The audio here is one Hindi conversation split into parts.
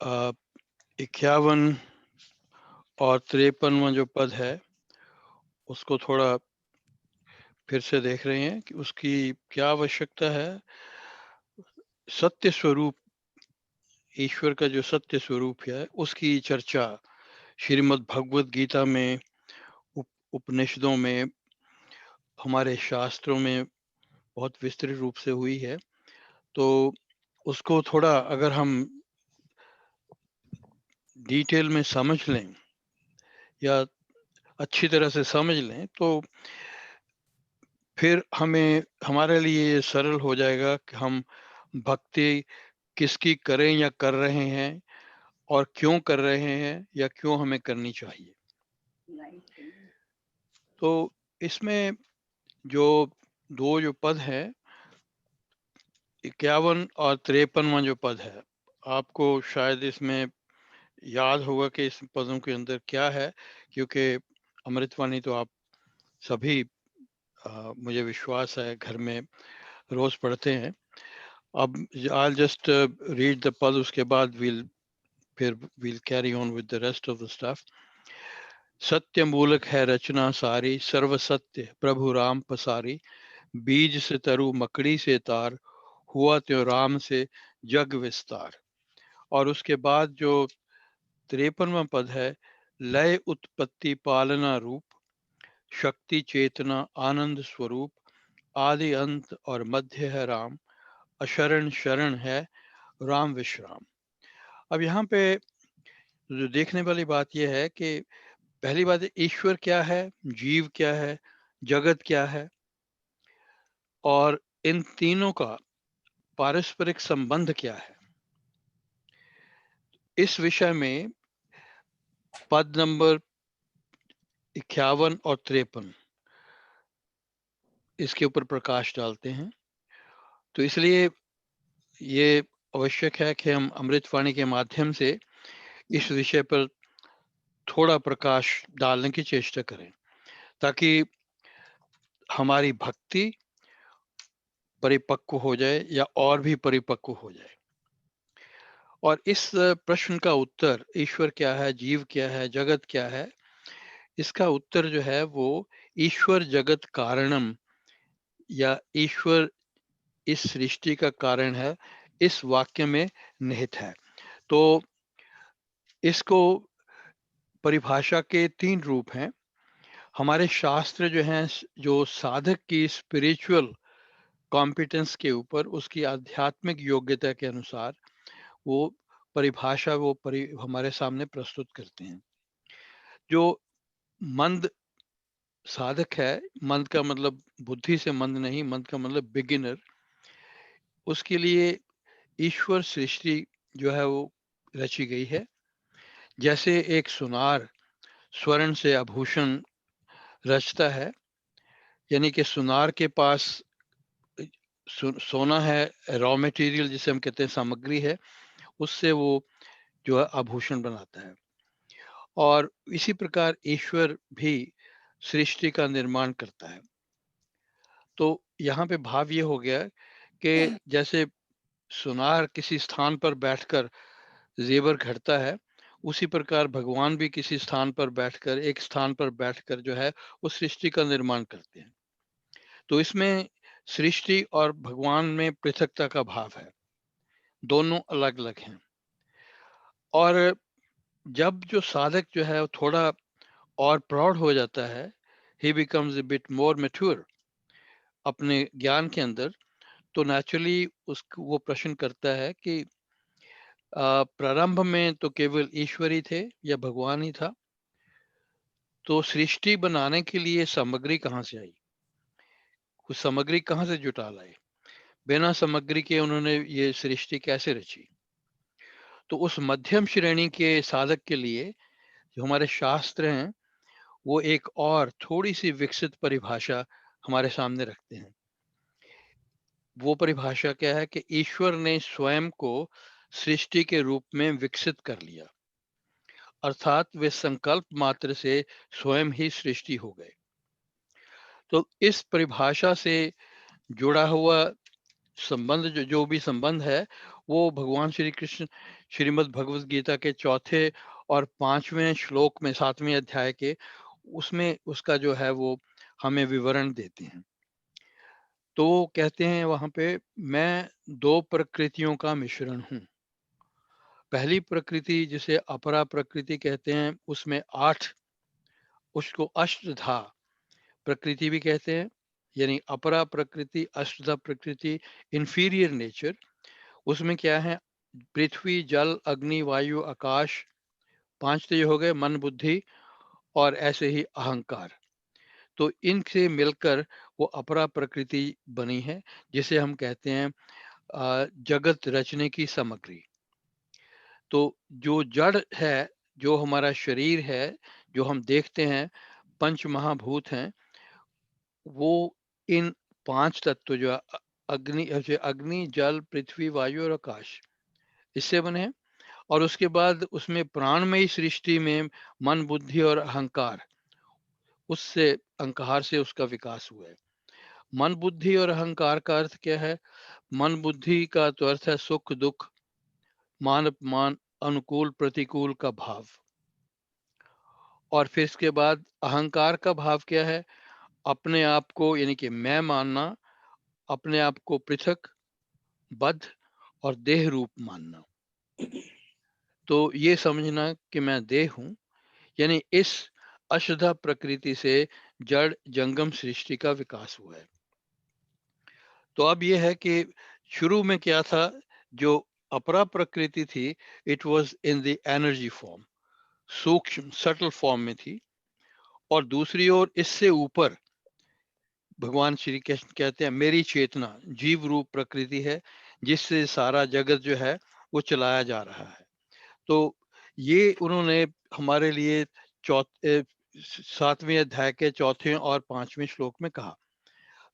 51 और 53वां जो पद है उसको थोड़ा फिर से देख रहे हैं कि उसकी क्या आवश्यकता है। सत्य स्वरूप, ईश्वर का जो सत्य स्वरूप है उसकी चर्चा श्रीमद् भगवत गीता में, उपनिषदों में, हमारे शास्त्रों में बहुत विस्तृत रूप से हुई है। तो उसको थोड़ा अगर हम डिटेल में समझ लें या अच्छी तरह से समझ लें तो फिर हमें, हमारे लिए ये सरल हो जाएगा कि हम भक्ति किसकी करें या कर रहे हैं और क्यों कर रहे हैं या क्यों हमें करनी चाहिए। तो इसमें जो दो जो पद हैं, 51 और 53वां जो पद है, आपको शायद इसमें याद होगा कि इस पदों के अंदर क्या है, क्योंकि अमृतवाणी तो आप सभी मुझे विश्वास है घर में रोज पढ़ते हैं। अब आई जस्ट रीड द पद, उसके बाद we'll carry on with the rest of the stuff. सत्य मूलक है रचना सारी, सर्व सत्य प्रभु राम पसारी, बीज से तरु मकड़ी से तार, हुआ त्यो राम से जग विस्तार। और उसके बाद जो 53वां पद है, लय उत्पत्ति पालना रूप, शक्ति चेतना आनंद स्वरूप, आदि अंत और मध्य है राम, अशरण शरण है राम विश्राम। अब यहाँ पे जो देखने वाली बात यह है कि पहली बात है, ईश्वर क्या है, जीव क्या है, जगत क्या है, और इन तीनों का पारस्परिक संबंध क्या है। इस विषय में पद नंबर 51 और 53 इसके ऊपर प्रकाश डालते हैं। तो इसलिए ये आवश्यक है कि हम अमृतवाणी के माध्यम से इस विषय पर थोड़ा प्रकाश डालने की चेष्टा करें, ताकि हमारी भक्ति परिपक्व हो जाए या और भी परिपक्व हो जाए। और इस प्रश्न का उत्तर, ईश्वर क्या है, जीव क्या है, जगत क्या है, इसका उत्तर जो है वो ईश्वर जगत कारणम या ईश्वर इस सृष्टि का कारण है, इस वाक्य में निहित है। तो इसको परिभाषा के 3 रूप हैं। हमारे शास्त्र जो हैं, जो साधक की स्पिरिचुअल कॉम्पिटेंस के ऊपर, उसकी आध्यात्मिक योग्यता के अनुसार वो परिभाषा हमारे सामने प्रस्तुत करते हैं। जो मंद साधक है, मंद का मतलब बुद्धि से मंद नहीं, मंद का मतलब बिगिनर, उसके लिए ईश्वर सृष्टि जो है वो रची गई है। जैसे एक सुनार स्वर्ण से आभूषण रचता है, यानी कि सुनार के पास सोना है, रॉ मटेरियल जिसे हम कहते हैं, सामग्री है, उससे वो जो है आभूषण बनाता है। और इसी प्रकार ईश्वर भी सृष्टि का निर्माण करता है। तो यहाँ पे भाव ये हो गया कि जैसे सुनार किसी स्थान पर बैठकर जेवर घड़ता है, उसी प्रकार भगवान भी किसी स्थान पर बैठकर, एक स्थान पर बैठकर जो है वो सृष्टि का निर्माण करते हैं। तो इसमें सृष्टि और भगवान में पृथकता का भाव है, दोनों अलग अलग हैं। और जब जो साधक जो है वो थोड़ा और प्रौढ़ हो जाता है, ही becomes a bit more mature अपने ज्ञान के अंदर, तो नेचुरली उसको वो प्रश्न करता है कि प्रारंभ में तो केवल ईश्वर ही थे या भगवान ही था, तो सृष्टि बनाने के लिए सामग्री कहाँ से आई, कुछ सामग्री कहाँ से जुटा लाए, बिना सामग्री के उन्होंने ये सृष्टि कैसे रची। तो उस मध्यम श्रेणी के साधक के लिए जो हमारे शास्त्र हैं, वो एक और थोड़ी सी विकसित परिभाषा हमारे सामने रखते हैं। वो परिभाषा क्या है कि ईश्वर ने स्वयं को सृष्टि के रूप में विकसित कर लिया, अर्थात वे संकल्प मात्र से स्वयं ही सृष्टि हो गए। तो इस परिभाषा से जुड़ा हुआ संबंध जो भी संबंध है, वो भगवान श्री कृष्ण श्रीमद् भगवत गीता के चौथे और पांचवें श्लोक में 7वें अध्याय के उसमें उसका जो है वो हमें विवरण देते हैं। तो वो कहते हैं वहां पे, मैं दो प्रकृतियों का मिश्रण हूं। पहली प्रकृति जिसे अपरा प्रकृति कहते हैं, उसमें 8, उसको अष्टधा प्रकृति भी कहते हैं, यानी अपरा प्रकृति, अष्टधा प्रकृति, इंफीरियर नेचर। उसमें क्या है, पृथ्वी, जल, अग्नि, वायु, आकाश, 5 तेज हो गए, मन, बुद्धि और ऐसे ही अहंकार। तो इनसे मिलकर वो अपरा प्रकृति बनी है, जिसे हम कहते हैं जगत रचने की सामग्री। तो जो जड़ है, जो हमारा शरीर है, जो हम देखते हैं, पंच महाभूत हैं, वो इन 5 तत्व जो अग्नि, जल, पृथ्वी, वायु और आकाश, इससे बने हैं। और उसके बाद उसमें प्राणमयी सृष्टि में मन, बुद्धि और अहंकार, उससे अहंकार से उसका विकास हुआ है। मन, बुद्धि और अहंकार का अर्थ क्या है? मन बुद्धि का तो अर्थ है सुख दुख, मान अपमान, अनुकूल प्रतिकूल का भाव। और फिर इसके बाद अहंकार का भाव क्या है? अपने आप को, यानी कि मैं मानना, अपने आप को पृथक, बद्ध और देह रूप मानना। तो ये समझना कि मैं देह हूं, यानी इस अशुद्ध प्रकृति से जड़ जंगम सृष्टि का विकास हुआ है। तो अब यह है कि शुरू में क्या था, जो अपरा प्रकृति थी, it was in the energy form, सूक्ष्म सटल फॉर्म में थी। और दूसरी ओर इससे ऊपर भगवान श्री कृष्ण कहते हैं, मेरी चेतना जीव रूप प्रकृति है, जिससे सारा जगत जो है वो चलाया जा रहा है। तो ये उन्होंने हमारे लिए 7वें अध्याय के चौथे और 5वें श्लोक में कहा।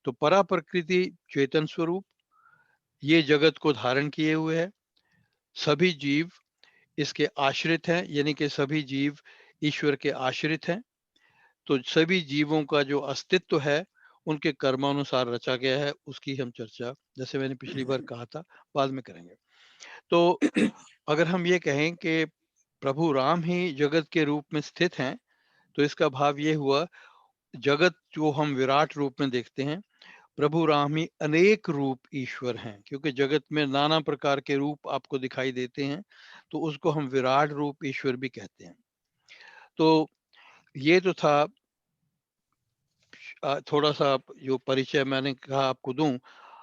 तो परा प्रकृति चेतन स्वरूप ये जगत को धारण किए हुए है। सभी जीव इसके आश्रित हैं, यानी कि सभी जीव ईश्वर के आश्रित हैं। तो सभी जीवों का जो अस्तित्व है, उनके कर्मानुसार रचा गया है। उसकी हम चर्चा, जैसे मैंने पिछली बार कहा था, बाद में करेंगे। तो अगर हम ये कहें कि प्रभु राम ही जगत के रूप में स्थित हैं, तो इसका भाव ये हुआ, जगत जो हम विराट रूप में देखते हैं, प्रभु राम ही अनेक रूप ईश्वर हैं, क्योंकि जगत में नाना प्रकार के रूप आपको दिखाई देते हैं, तो उसको हम विराट रूप ईश्वर भी कहते हैं। तो ये तो था थोड़ा सा जो परिचय मैंने कहा आपको दूं।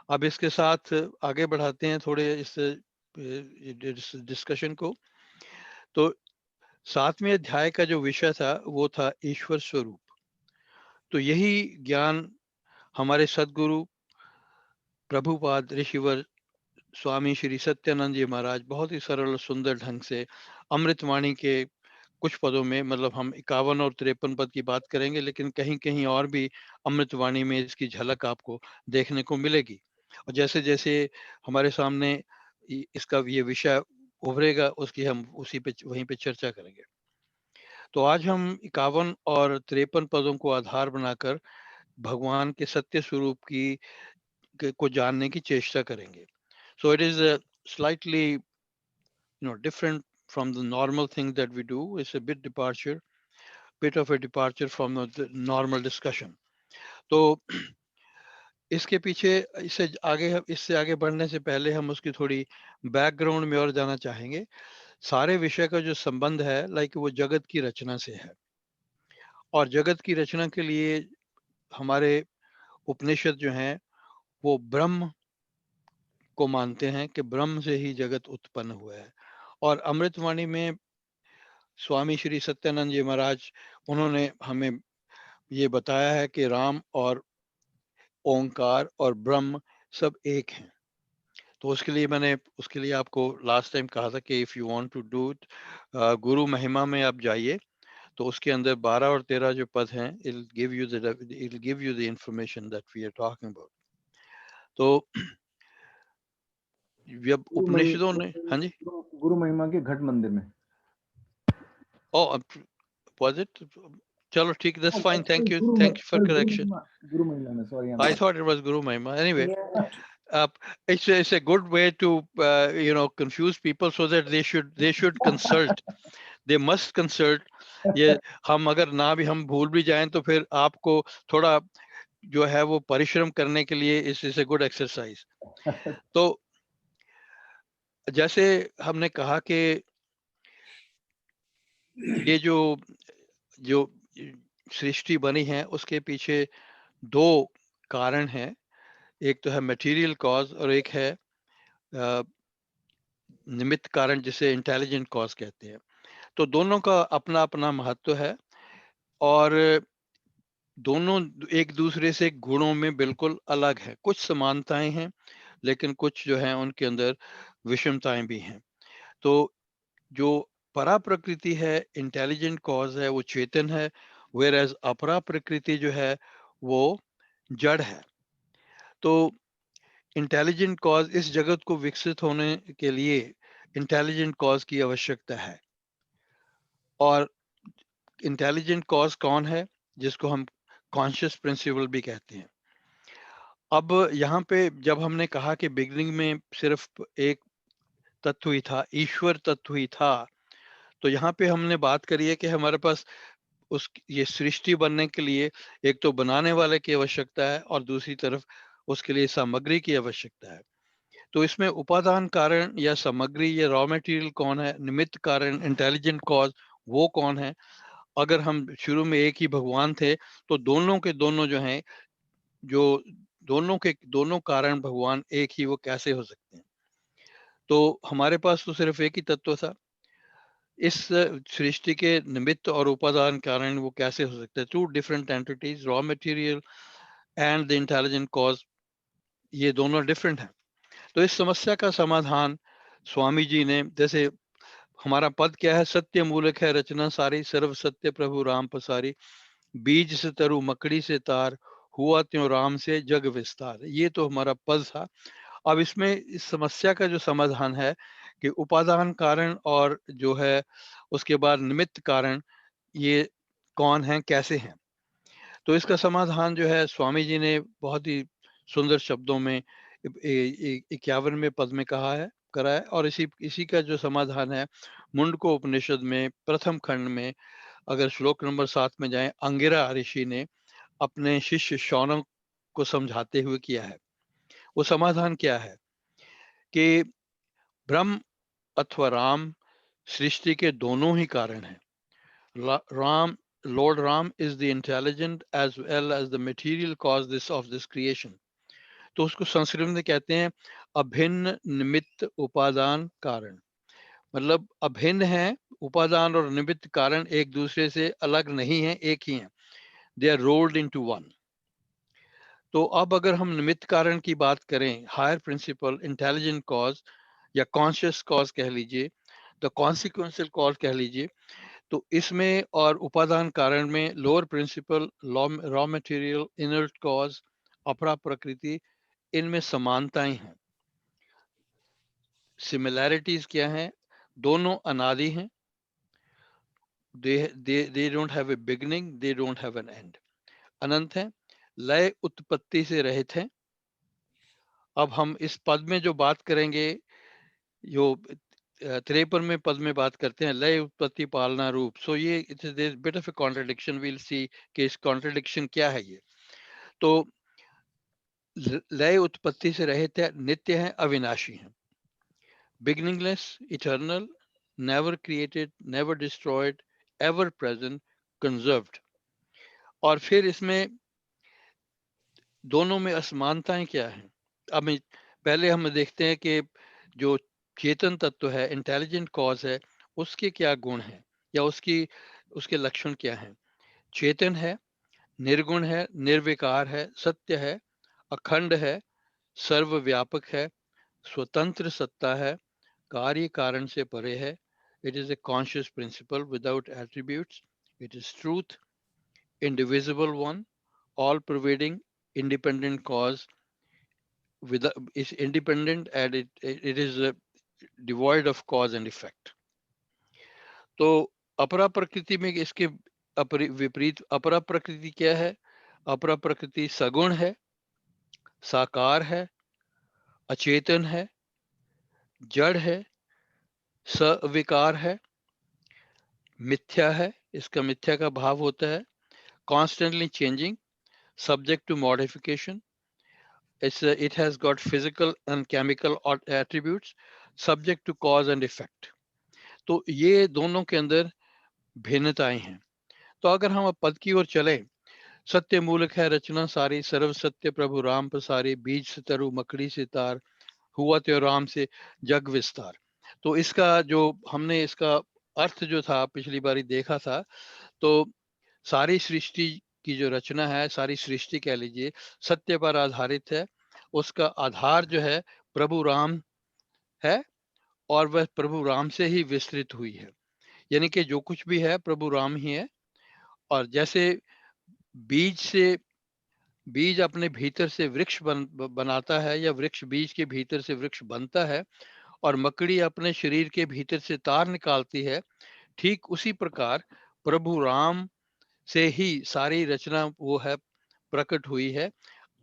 अब इसके साथ आगे बढ़ाते हैं थोड़े इस डिस्कशन को। तो 7वें अध्याय का जो विषय था वो था ईश्वर स्वरूप। तो यही ज्ञान हमारे सदगुरु प्रभुपाद ऋषिवर स्वामी श्री सत्यानंद जी महाराज बहुत ही सरल और सुंदर ढंग से अमृतवाणी के कुछ पदों में, मतलब हम 51 और 53 पद की बात करेंगे, लेकिन कहीं कहीं और भी अमृतवाणी में इसकी झलक आपको देखने को मिलेगी। और जैसे जैसे हमारे सामने इसका ये विषय उभरेगा, उसकी हम उसी पे वहीं पे चर्चा करेंगे। तो आज हम 51 और 53 पदों को आधार बनाकर भगवान के सत्य स्वरूप की को जानने की चेष्टा करेंगे। So it is slightly different from the normal thing that we do. It's a bit of a departure from the normal discussion. तो इसके पीछे, इससे आगे बढ़ने से पहले हम उसकी थोड़ी बैकग्राउंड में और जाना चाहेंगे। सारे विषय का जो संबंध है, लाइक वो जगत की रचना से है। और जगत की रचना के लिए हमारे उपनिषद जो हैं, वो ब्रह्म को मानते हैं कि ब्रह्म से ही जगत उत्पन्न हुआ है। और अमृतवाणी में स्वामी श्री सत्यानंद जी महाराज, उन्होंने हमें ये बताया है कि राम और ओंकार और ब्रह्म सब एक हैं। तो उसके लिए आपको लास्ट टाइम कहा था कि if you want to do it, गुरु महिमा में आप जाइए, तो उसके अंदर 12 और 13 जो पद हैं, it give you the information that we are talking about. तो जब उपनिषदों ने, हाँ जी, गुरु महिमा के घट मंदिर में। ओ वाज इट? चलो ठीक, that's fine, thank you for correction. गुरु महिमा में, sorry. I thought it was Guru Mahima. Anyway, up, it's a good way to confuse people so that they should consult. They must consult. ये हम अगर ना भी हम भूल भी जाएं तो फिर आपको थोड़ा जो है वो परिश्रम करने के लिए इस ए गुड एक्सरसाइज. तो जैसे हमने कहा कि ये जो जो सृष्टि बनी है उसके पीछे दो कारण हैं. एक तो है मटेरियल कॉज और एक है अ, निमित्त कारण जिसे इंटेलिजेंट कॉज कहते हैं. तो दोनों का अपना अपना महत्व है और दोनों एक दूसरे से गुणों में बिल्कुल अलग है. कुछ समानताएं हैं लेकिन कुछ जो है उनके अंदर विषमताएं भी हैं. तो जो परा प्रकृति है, इंटेलिजेंट कॉज है, वो चेतन है, वेयर एज अपरा प्रकृति जो है वो जड़ है. तो इंटेलिजेंट कॉज, इस जगत को विकसित होने के लिए इंटेलिजेंट कॉज की आवश्यकता है. और इंटेलिजेंट कॉज कौन है? जिसको हम कॉन्शियस प्रिंसिपल भी कहते हैं. अब यहाँ पे जब हमने कहा कि बिगनिंग में सिर्फ एक तत्व ही था, ईश्वर तत्व ही था, तो यहाँ पे हमने बात करी है कि हमारे पास उस ये सृष्टि बनने के लिए एक तो बनाने वाले की आवश्यकता है और दूसरी तरफ उसके लिए सामग्री की आवश्यकता है. तो इसमें उपादान कारण या सामग्री या रॉ मटेरियल कौन है, निमित्त कारण इंटेलिजेंट कॉज वो कौन है? अगर हम शुरू में एक ही भगवान थे तो दोनों के दोनों जो हैं, जो दोनों के दोनों कारण भगवान एक ही, वो कैसे हो सकते हैं? तो हमारे पास तो सिर्फ एक ही तत्व था. इस सृष्टि के निमित्त और उपादान कारण वो कैसे हो सकते हैं? Two different entities, raw material and the intelligent cause, ये दोनों डिफरेंट हैं. तो इस समस्या का समाधान स्वामी जी ने, जैसे हमारा पद क्या है, सत्य मूलक है रचना सारी, सर्व सत्य प्रभु राम पसारी, बीज से तरु मकड़ी से तार, हुआ त्यों राम से जग विस्तार. ये तो हमारा पद था. अब इसमें इस समस्या का जो समाधान है कि उपादान कारण और जो है उसके बाद निमित्त कारण, ये कौन है, कैसे हैं? तो इसका समाधान जो है स्वामी जी ने बहुत ही सुंदर शब्दों में 51वें पद में कहा है, करा है. और इसी इसी का जो समाधान है मुंडको उपनिषद में प्रथम खंड में, अगर श्लोक नंबर 7 में जाएं, अंगिरा ऋषि ने अपने शिष्य शौनक को समझाते हुए किया है. वो समाधान क्या है कि ब्रह्म अथवा राम सृष्टि के दोनों ही कारण हैं. Ram, Lord Ram is the intelligent as well as the material cause this of this creation. तो उसको संस्कृत में कहते हैं अभिन्न निमित्त उपादान कारण. मतलब अभिन्न है, उपादान और निमित्त कारण एक दूसरे से अलग नहीं है, एक ही हैं. They are rolled into one. तो अब अगर हम निमित्त कारण की बात करें, हायर प्रिंसिपल, इंटेलिजेंट कॉज या कॉन्शियस कॉज कह लीजिए, द कॉन्सिक्वेंशियल कॉज कह लीजिए, तो इसमें और उपादान कारण में lower principle, raw material, inert cause, अपरा प्रकृति, इनमें समानताएं हैं. सिमिलैरिटीज क्या हैं? दोनों अनादि हैं. They don't have a beginning, they don't have an end. अनंत हैं, लय उत्पत्ति से रहित हैं. अब हम इस पद में जो बात करेंगे, जो 53वें पद में बात करते हैं लय उत्पत्ति पालना रूप, सो ये it is bit of A contradiction. Will see कि इस कॉन्ट्रडिक्शन क्या है ये. तो लय उत्पत्ति से रहित है, नित्य है, अविनाशी है, beginningless, eternal, never created, never destroyed, ever present, conserved. और फिर इसमें दोनों में असमानताएं क्या हैं? अब पहले हम देखते हैं कि जो चेतन तत्व है, इंटेलिजेंट कॉज है, उसके क्या गुण हैं या उसके लक्षण क्या हैं? चेतन है, निर्गुण है, निर्विकार है, सत्य है, अखंड है, सर्वव्यापक है, स्वतंत्र सत्ता है, कार्य कारण से परे है. It is a conscious principle without attributes. It is truth, indivisible one, all pervading, independent cause, with is independent and it is devoid of cause and effect. तो अपरा प्रकृति में इसके विपरीत अपरा प्रकृति क्या है? अपरा प्रकृति सगुण है, साकार है, अचेतन है, जड़ है, सविकार है, मिथ्या है, इसका मिथ्या का भाव होता है, constantly changing, subject to modification, it has got physical and chemical attributes, subject to cause and effect. तो ये दोनों के अंदर भिन्नताएं हैं। तो अगर हम अब पद की ओर चले, सत्य मूलक है रचना सारी, सर्व सत्य प्रभु राम पसारी, बीज से तरु मकड़ी से तार, हुआ त्यो राम से जग विस्तार। तो इसका जो हमने इसका अर्थ जो था पिछली बारी देखा था, तो सारी सृष्टि की जो रचना है, सारी सृष्टि कह लीजिए, सत्य पर आधारित है। उसका आधार जो है प्रभु राम है, और वह प्रभु राम से ही विस्तृत हुई है। यानी कि जो कुछ भी है प्रभु राम ही है। और जैसे बीज अपने भीतर से वृक्ष बनाता है, या वृक्ष बीज के भीतर से वृक्ष बनता है, और मकड़ी अपने शरीर के भीतर से तार निकालती है, ठीक उसी प्रकार प्रभु राम से ही सारी रचना वो है प्रकट हुई है।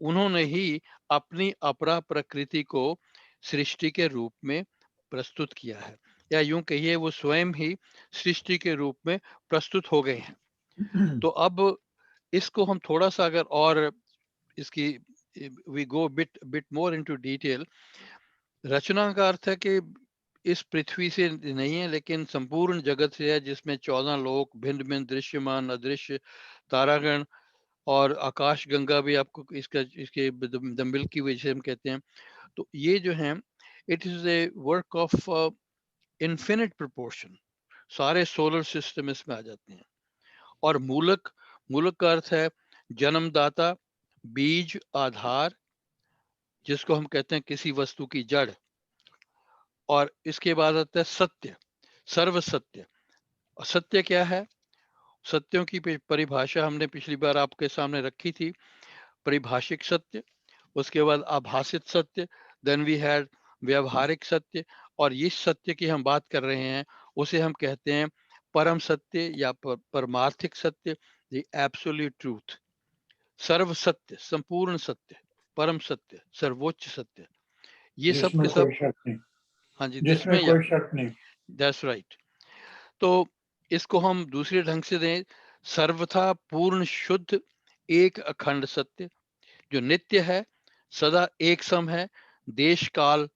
उन्होंने ही अपनी अपरा प्रकृति को सृष्टि के रूप में प्रस्तुत किया है, या यूं कहिए वो स्वयं ही सृष्टि के रूप में प्रस्तुत हो गए हैं। तो अब इसको हम थोड़ा सा अगर और इसकी we go bit more into detail. रचना का अर्थ है कि इस पृथ्वी से नहीं है, लेकिन संपूर्ण जगत से है, जिसमें 14 लोक, भिन्न भिन्न दृश्यमान अदृश्य तारागण और आकाश गंगा भी आपको इसके दम्बिल की वजह से हम कहते हैं। तो ये जो है, it is A work of infinite proportion. सारे सोलर सिस्टम इसमें आ जाते हैं। और मूलक का अर्थ है जन्मदाता, बीज, आधार, जिसको हम कहते हैं किसी वस्तु की जड़। और इसके बाद आता है सत्य, सर्व सत्य। और सत्य क्या है? सत्यों की परिभाषा हमने पिछली बार आपके सामने रखी थी। परिभाषिक सत्य, उसके बाद आभासित सत्य, देन वी हैड व्यवहारिक सत्य, और इस सत्य की हम बात कर रहे हैं उसे हम कहते हैं परम सत्य या परमार्थिक सत्य, द एब्सोल्यूट ट्रूथ। सर्व सत्य, संपूर्ण सत्य, परम सत्य, सर्वोच्च सत्य, ये सब जिसमें के सब। कोई शक नहीं, हाँ जी, जिसमें कोई शक नहीं। That's right. तो इसको हम दूसरे ढंग से दें, सर्वथा पूर्ण शुद्ध एक अखंड सत्य, जो नित्य है, सदा एक सम है, देश काल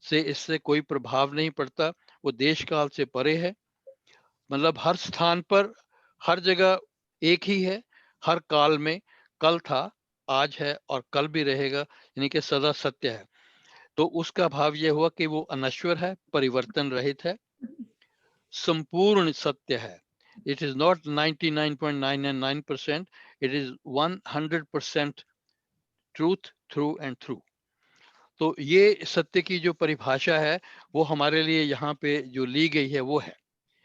से इससे कोई प्रभाव नहीं पड़ता, वो देश काल से परे है। मतलब हर स्थान पर, हर जगह एक ही है, हर काल में, कल था, आज है और कल भी रहेगा, यानी कि सदा सत्य है। तो उसका भाव यह हुआ कि वो अनश्वर है, परिवर्तन रहित है, संपूर्ण सत्य है। It is not 99.999%, it is 100% truth through and through. तो ये सत्य की जो परिभाषा है वो हमारे लिए यहाँ पे जो ली गई है वो है।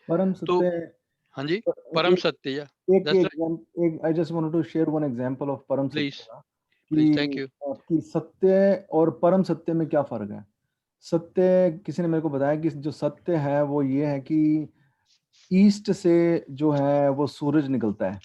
परम तो सत्य। हाँ जी, परम सत्य, या दैट्स राइट। एक I just wanted to share one example of परम प्लीज सत्य का, प्लीज, थैंक यू। कि सत्य और परम सत्य में क्या फर्क है। सत्य, किसी ने मेरे को बताया कि जो सत्य है वो ये है कि ईस्ट से जो है वो सूरज निकलता है।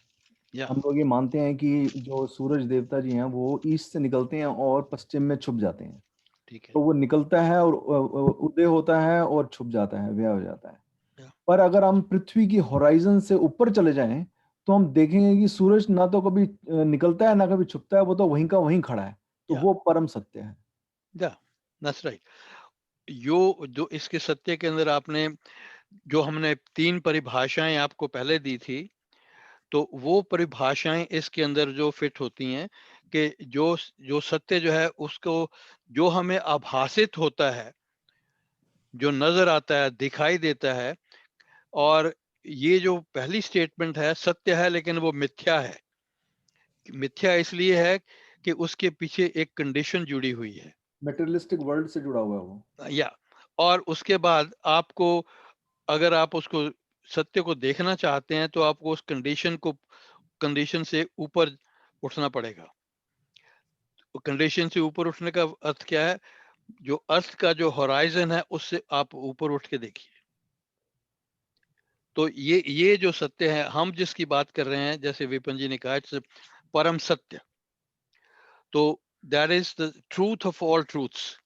या हम लोग ये मानते हैं कि जो सूरज देवता जी हैं वो ईस्ट से निकलते हैं और पश्चिम में छुप जाते हैं। ठीक है। तो वो निकलता है और उदय होता है और छुप जाता है, व्यय हो जाता है। या पर अगर हम पृथ्वी की होराइजन से ऊपर चले जाएं तो हम देखेंगे कि सूरज ना तो कभी निकलता है ना कभी छुपता है, वो तो वहीं का वहीं खड़ा है। तो या वो परम सत्य है। या दैट्स राइट। यो जो इसके सत्य के अंदर आपने, जो हमने 3 परिभाषाएं आपको पहले दी थी, तो वो परिभाषाएं इसके अंदर जो फिट होती हैं कि जो जो सत्य जो है उसको, जो हमें आभासित होता है, जो नजर आता है, दिखाई देता है। और ये जो पहली स्टेटमेंट है, सत्य है लेकिन वो मिथ्या है। मिथ्या इसलिए है कि उसके पीछे एक कंडीशन जुड़ी हुई है, मेटेरियलिस्टिक वर्ल्ड से जुड़ा हुआ है वो। या और उसके बाद आपको, अगर आप उसको सत्य को देखना चाहते हैं तो आपको उस कंडीशन से ऊपर उठना पड़ेगा। कंडीशन से ऊपर उठने का अर्थ क्या है? जो अर्थ का जो होराइजन है उससे आप ऊपर उठ के देखिए। तो ये जो सत्य है हम जिसकी बात कर रहे हैं, जैसे विपिन जी ने कहा, इट्स परम सत्य। तो that is the truth of all truths.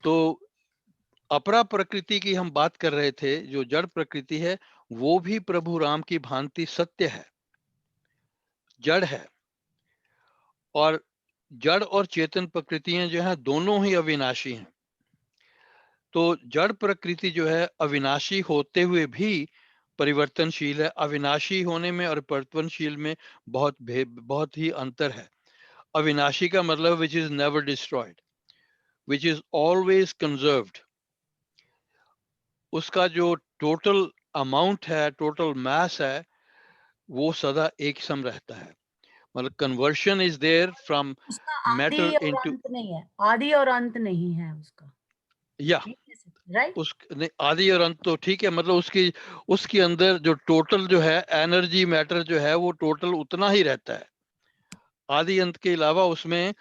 तो अपरा प्रकृति की हम बात कर रहे थे, जो जड़ प्रकृति है वो भी प्रभु राम की भांति सत्य है, जड़ है। और जड़ और चेतन प्रकृतियां जो है दोनों ही अविनाशी हैं। तो जड़ प्रकृति जो है अविनाशी होते हुए भी परिवर्तनशील है। अविनाशी होने में और परिवर्तनशील में बहुत ही अंतर है। अविनाशी का मतलब which is never destroyed, which is always conserved. उसका जो टोटल अमाउंट है, टोटल मास है, वो सदा एक सम रहता है। मतलब कन्वर्शन इज देयर फ्रॉम उसका मैटर आदि और इनटू, अंत नहीं है, आदि और अंत नहीं है उसका, या राइट? उस आदि और अंत तो ठीक है, मतलब उसकी उसके अंदर जो टोटल जो है एनर्जी मैटर जो है वो टोटल उतना ही रहता है। आदि अंत के अलावा उसमें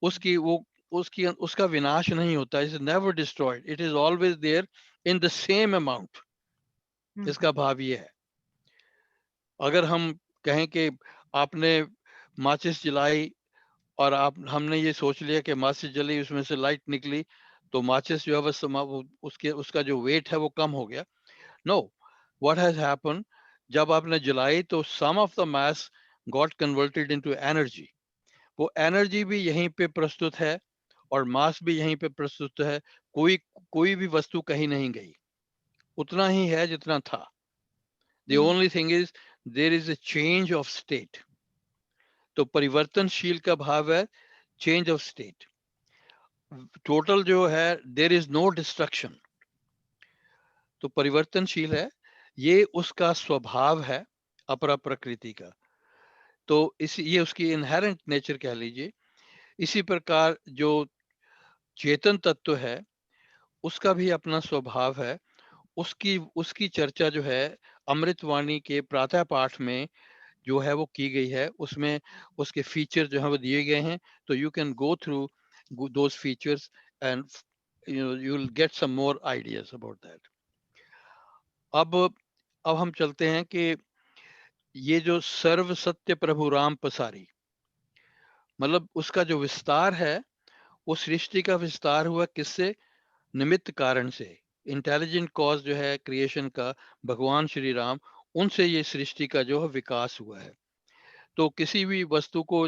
उसकी वो उसकी उसका विनाश नहीं होता। Is never destroyed, it is always there in the same amount. इसका भाव ये है। अगर हम कहें कि आपने माचिस जलाई और आप हमने ये सोच लिया कि माचिस जली, उसमें से लाइट निकली, तो माचिस जो है उसके उसका जो वेट है वो कम हो गया। नो, व्हाट हैज हैपन, जब आपने जलाई तो some of the mass got converted into energy. वो एनर्जी भी यहीं पे प्रस्तुत है और मास भी यहीं पे प्रस्तुत है। कोई कोई भी वस्तु कहीं नहीं गई, उतना ही है जितना था। The only thing is there is a change of state. तो परिवर्तनशील का भाव है चेंज ऑफ स्टेट। टोटल जो है देयर इज नो डिस्ट्रक्शन। तो परिवर्तनशील है, ये उसका स्वभाव है अपरा प्रकृति का। तो इस ये उसकी इनहेरेंट नेचर कह लीजिए। इसी प्रकार जो चेतन तत्व है उसका भी अपना स्वभाव है। उसकी उसकी चर्चा जो है अमृतवाणी के प्रातः पाठ में जो है वो की गई है। उसमें उसके फीचर जो है वो दिए गए हैं। तो you can go through those features and you will get some more ideas about that. अब हम चलते हैं कि ये जो सर्व सत्य प्रभु राम पसारी, मतलब उसका जो विस्तार है वो सृष्टि का विस्तार हुआ किससे? निमित्त कारण से। इंटेलिजेंट कॉज जो है क्रिएशन का, भगवान श्री राम, उनसे ये सृष्टि का जो है विकास हुआ है। तो किसी भी वस्तु को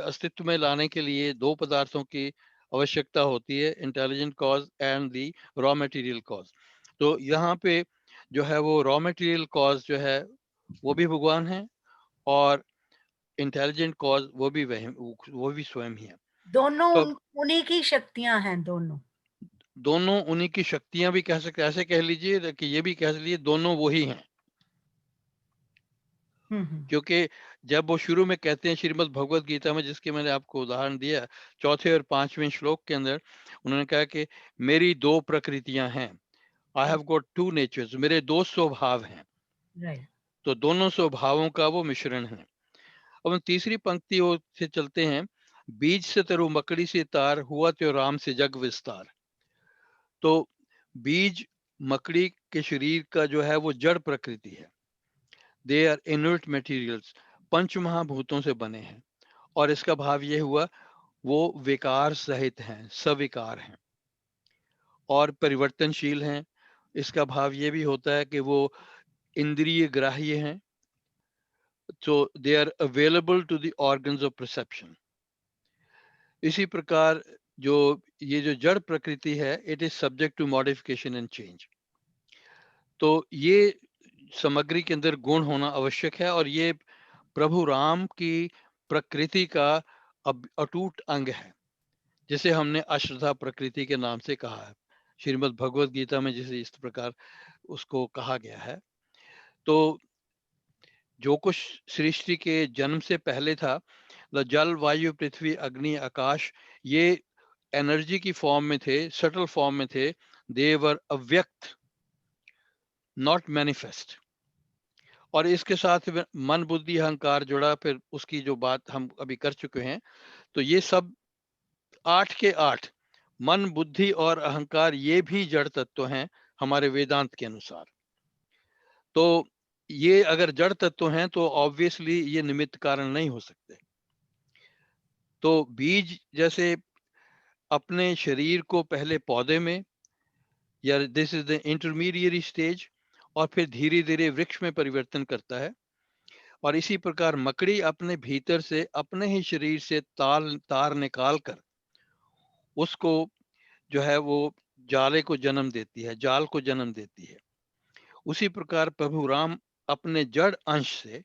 अस्तित्व में लाने के लिए दो पदार्थों की आवश्यकता होती है, intelligent cause and the raw material cause. तो यहाँ पे जो है वो रॉ मटेरियल कॉज जो है वो भी भगवान है और इंटेलिजेंट कॉज वो भी स्वयं ही है। दोनों तो उन्हीं की शक्तियां हैं, दोनों। दोनों उन्हीं की शक्तियां भी कह सकते, ऐसे कह लीजिए कि ये भी कह लीजिए दोनों वही हैं। क्योंकि जब वो शुरू में कहते हैं श्रीमद् भगवत गीता में, जिसके मैंने आपको उदाहरण दिया, चौथे और पांचवें श्लोक के अंदर उन्होंने कहा कि मेरी दो प्रकृतियां हैं, I have got two natures, मेरे दो स्वभाव हैं। राइट। तो दोनों स्वभावों का वो मिश्रण है। अब हम तीसरी पंक्ति से चलते हैं। बीज से तरु मकड़ी से तार, हुआ त्यो राम से जग विस्तार। तो बीज मकड़ी के शरीर का जो है वो जड़ प्रकृति है। दे आर इनर्ट मटेरियल्स, पंच महाभूतों से बने हैं। और इसका भाव ये हुआ वो विकार सहित हैं, सविकार हैं और परिवर्तनशील हैं। इसका भाव ये भी होता है कि वो इंद्रिय ग्राह्य हैं। तो they are available to the organs of perception. इसी प्रकार जो ये जो जड़ प्रकृति है, it is subject to modification and change. तो ये सामग्री के अंदर गुण होना आवश्यक है और ये प्रभु राम की प्रकृति का अटूट अंग है, जिसे हमने अश्रद्धा प्रकृति के नाम से कहा है श्रीमद् भगवत गीता में, जिसे इस प्रकार उसको कहा गया है। तो जो कुछ सृष्टि के जन्म से पहले था, जल वायु पृथ्वी अग्नि आकाश, ये एनर्जी की फॉर्म में थे, सटल फॉर्म में थे। देवर अव्यक्त, नॉट मैनिफेस्ट। और इसके साथ मन बुद्धि अहंकार जुड़ा, फिर उसकी जो बात हम अभी कर चुके हैं। तो ये सब 8 के 8, मन बुद्धि और अहंकार, ये भी जड़ तत्व हैं हमारे वेदांत के अनुसार। तो ये अगर जड़ तत्व हैं तो ऑब्वियसली ये निमित्त कारण नहीं हो सकते। तो बीज जैसे अपने शरीर को पहले पौधे में, या this is the intermediate stage, और फिर धीरे धीरे वृक्ष में परिवर्तन करता है। और इसी प्रकार मकड़ी अपने भीतर से अपने ही शरीर से तार निकाल कर उसको जो है वो जाले को जन्म देती है, जाल को जन्म देती है। उसी प्रकार प्रभु राम अपने जड़ अंश से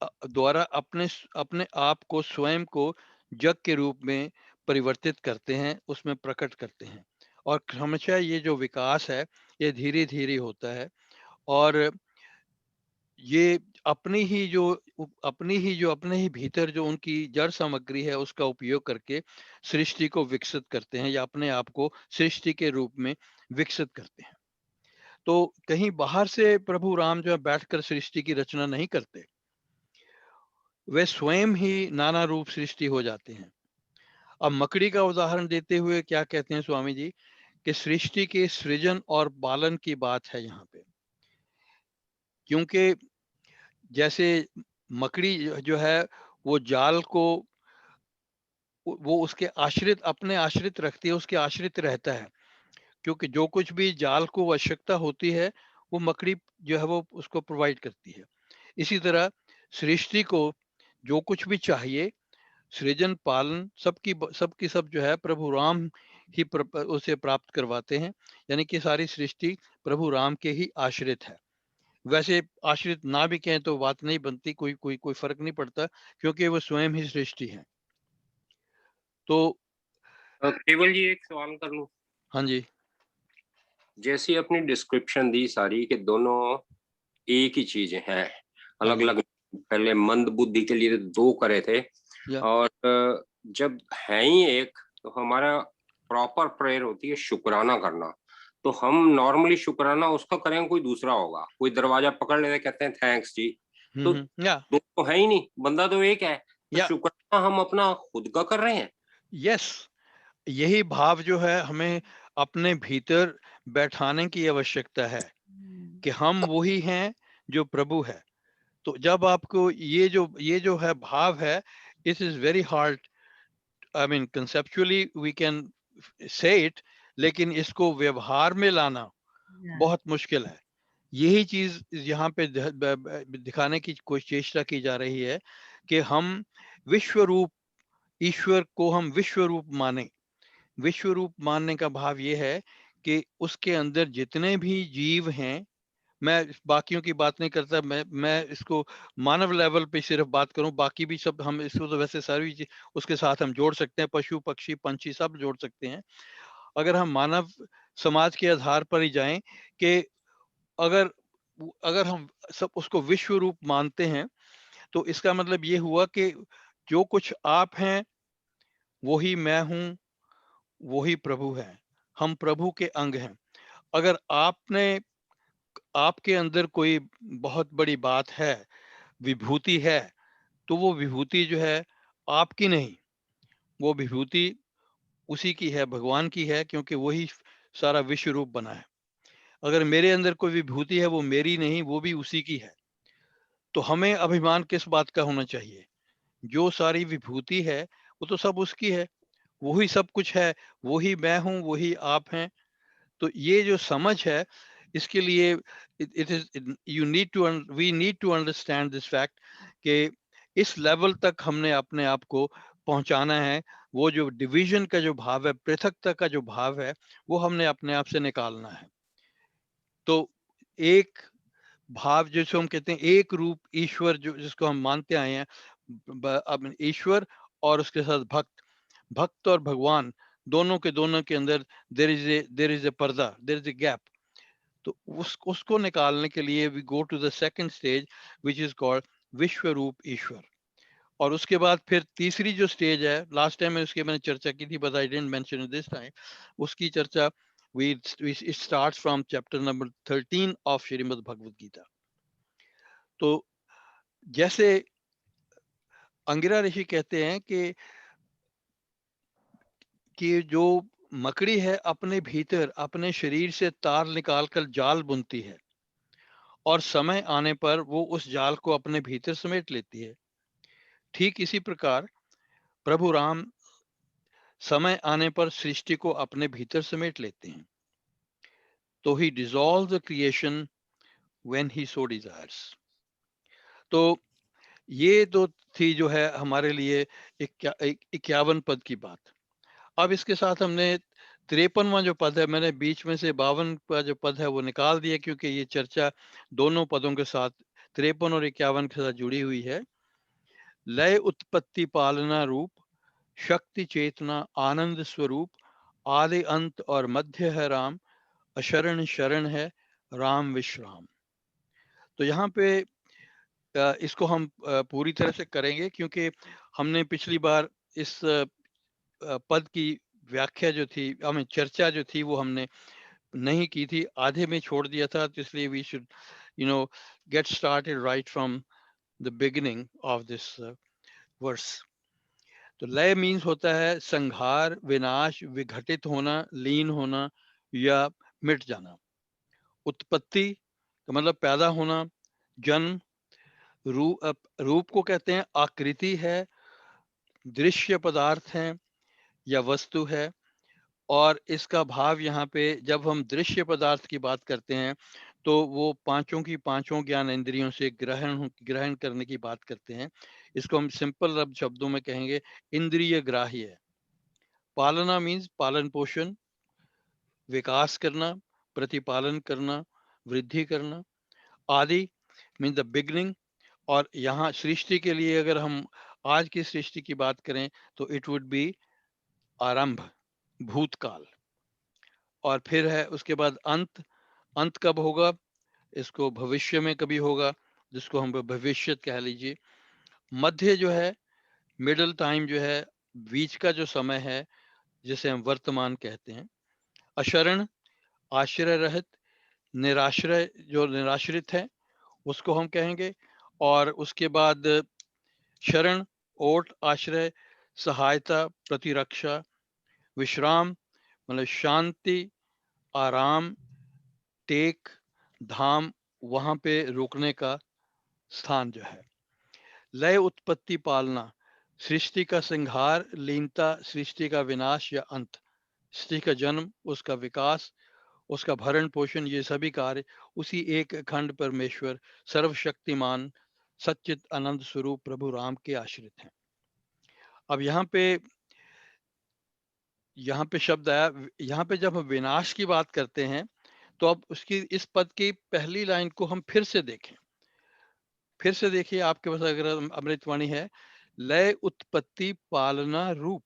द्वारा अपने अपने आप को, स्वयं को जग के रूप में परिवर्तित करते हैं, उसमें प्रकट करते हैं। और हमेशा ये जो विकास है ये धीरे धीरे होता है, और ये अपने ही भीतर जो उनकी जड़ सामग्री है उसका उपयोग करके सृष्टि को विकसित करते हैं, या अपने आप को सृष्टि के रूप में विकसित करते हैं। तो कहीं बाहर से प्रभु राम जो है बैठकर सृष्टि की रचना नहीं करते, वे स्वयं ही नाना रूप सृष्टि हो जाते हैं। अब मकड़ी का उदाहरण देते हुए क्या कहते हैं स्वामी जी, कि सृष्टि के सृजन और पालन की बात है यहाँ पे। क्योंकि जैसे मकड़ी जो है वो जाल को वो उसके आश्रित, अपने आश्रित रखती है, उसके आश्रित रहता है, क्योंकि जो कुछ भी जाल को आवश्यकता होती है वो मकड़ी जो है वो उसको प्रोवाइड करती है। इसी तरह सृष्टि को जो कुछ भी चाहिए, सृजन पालन सबकी सब जो है प्रभु राम ही उसे प्राप्त करवाते हैं। यानी कि सारी सृष्टि प्रभु राम के ही आश्रित है। वैसे आश्रित ना भी कहें तो बात नहीं बनती, कोई फर्क नहीं पड़ता, क्योंकि वो स्वयं ही सृष्टि है। तो केवल जी एक सवाल कर लूं। हाँ जी, जैसी अपनी डिस्क्रिप्शन दी सारी कि दोनों एक ही चीजें हैं, हाँ अलग जी, अलग। पहले मंद बुद्धि के लिए दो करे थे, या और जब है ही एक, तो हमारा प्रॉपर प्रेयर होती है शुक्राना करना। तो हम नॉर्मली शुक्राना उसका करेंगे, कोई दूसरा होगा, कोई दरवाजा पकड़ लेते कहते हैं थैंक्स जी। तो या दो तो है ही नहीं, बंदा तो एक है, तो या शुक्राना हम अपना खुद का कर रहे हैं। यस, यही भाव जो है हमें अपने भीतर बैठाने की आवश्यकता है, कि हम वही हैं जो प्रभु है। तो जब आपको ये जो है भाव है, it is very hard, I mean conceptually we can say it, लेकिन इसको व्यवहार में लाना बहुत मुश्किल है। यही चीज यहाँ पे दिखाने की कोई चेष्टा की जा रही है, कि हम विश्व रूप ईश्वर को हम विश्व रूप माने। विश्व रूप मानने का भाव ये है कि उसके अंदर जितने भी जीव हैं, मैं बाकियों की बात नहीं करता, मैं इसको मानव लेवल पे सिर्फ बात करूं, बाकी भी सब हम इसको तो वैसे सारी उसके साथ हम जोड़ सकते हैं, पशु पक्षी पंछी सब जोड़ सकते हैं। अगर हम मानव समाज के आधार पर ही जाएं, कि अगर अगर हम सब उसको विश्व रूप मानते हैं, तो इसका मतलब ये हुआ कि जो कुछ आप हैं वही मैं हूं, वही प्रभु है, हम प्रभु के अंग हैं। अगर आपके अंदर कोई बहुत बड़ी बात है, विभूति है, तो वो विभूति जो है आपकी नहीं, वो विभूति उसी की है, भगवान की है, क्योंकि वही सारा विश्व रूप बना है। अगर मेरे अंदर कोई विभूति है, वो मेरी नहीं, वो भी उसी की है। तो हमें अभिमान किस बात का होना चाहिए? जो सारी विभूति है वो तो सब उसकी है, वही सब कुछ है, वही मैं हूं, वही आप हैं। तो ये जो समझ है, इसके लिए it is you need to we need to understand this fact, कि इस लेवल तक हमने अपने आप को पहुंचाना है। वो जो डिवीजन का जो भाव है, पृथकता का जो भाव है, वो हमने अपने आप से निकालना है। तो एक भाव जिसको हम कहते हैं एक रूप ईश्वर, जो जिसको हम मानते आए हैं, अब ईश्वर और उसके साथ भक्त और भगवान, दोनों के अंदर देयर इज ए पर्दा, देयर इज ए गैप। तो उसको निकालने के लिए we go to the second stage, which is called विश्व रूप ईश्वर। और उसके बाद फिर तीसरी जो स्टेज है, लास्ट टाइम में उसकी मैंने चर्चा की थी, but I didn't mention it this time. उसकी चर्चा it starts from chapter number 13 of Shrimad Bhagavad Gita. तो जैसे अंगिरा ऋषि कहते हैं कि जो मकड़ी है अपने भीतर अपने शरीर से तार निकालकर जाल बुनती है, और समय आने पर वो उस जाल को अपने भीतर समेट लेती है। ठीक इसी प्रकार प्रभु राम समय आने पर सृष्टि को अपने भीतर समेट लेते हैं। तो he dissolve the creation when he so desires. तो ये तो थी जो है हमारे लिए 51 पद की बात। अब इसके साथ हमने 53वां जो पद है, मैंने बीच में से 52 का जो पद है वो निकाल दिया, क्योंकि ये चर्चा दोनों पदों के साथ 53 और 51 के साथ जुड़ी हुई है। लय उत्पत्ति पालना रूप, शक्ति चेतना आनंद स्वरूप, आदि अंत और मध्य है राम, अशरण शरण है राम विश्राम। तो यहाँ पे इसको हम पूरी तरह से करेंगे, क्योंकि हमने पिछली बार इस पद की व्याख्या जो थी, हमें चर्चा जो थी वो हमने नहीं की थी, आधे में छोड़ दिया था। तो इसलिए we should get started right from the beginning of this verse. तो लय मीन्स होता है संहार, विनाश, विघटित होना, लीन होना या मिट जाना। उत्पत्ति का मतलब पैदा होना, जन्म, रूप को कहते हैं आकृति है, दृश्य पदार्थ है या वस्तु है। और इसका भाव यहाँ पे जब हम दृश्य पदार्थ की बात करते हैं तो वो पांचों की पांचों ज्ञान इंद्रियों से ग्रहण करने की बात करते हैं। इसको हम सिंपल शब्दों में कहेंगे इंद्रिय ग्राह्य। पालना मीन्स पालन पोषण, विकास करना, प्रतिपालन करना, वृद्धि करना। आदि मीन्स द बिगनिंग। और यहाँ सृष्टि के लिए अगर हम आज की सृष्टि की बात करें तो इट वुड बी आरंभ, भूतकाल। और फिर है उसके बाद अंत। अंत कब होगा? इसको भविष्य में कभी होगा, जिसको हम भविष्य कह लीजिए। मध्य जो है, मिडल टाइम जो है, बीच का जो समय है, जिसे हम वर्तमान कहते हैं। अशरण, आश्रय रहित, निराश्रय, जो निराश्रित है उसको हम कहेंगे। और उसके बाद शरण, ओट, आश्रय, सहायता, प्रतिरक्षा। विश्राम मतलब शांति, आराम, टेक, धाम, वहां पे रुकने का स्थान जो है। लय उत्पत्ति पालना, सृष्टि का संहार, लीनता, सृष्टि का विनाश या अंत, सृष्टि का जन्म, उसका विकास, उसका भरण पोषण, ये सभी कार्य उसी एक अखंड परमेश्वर सर्वशक्तिमान सच्चित आनंद स्वरूप प्रभु राम के आश्रित हैं। अब यहाँ पे शब्द आया, यहाँ पे जब हम विनाश की बात करते हैं तो अब उसकी इस पद की पहली लाइन को हम फिर से देखें। फिर से देखिए, आपके पास अगर अमृतवाणी है, लय उत्पत्ति पालना रूप।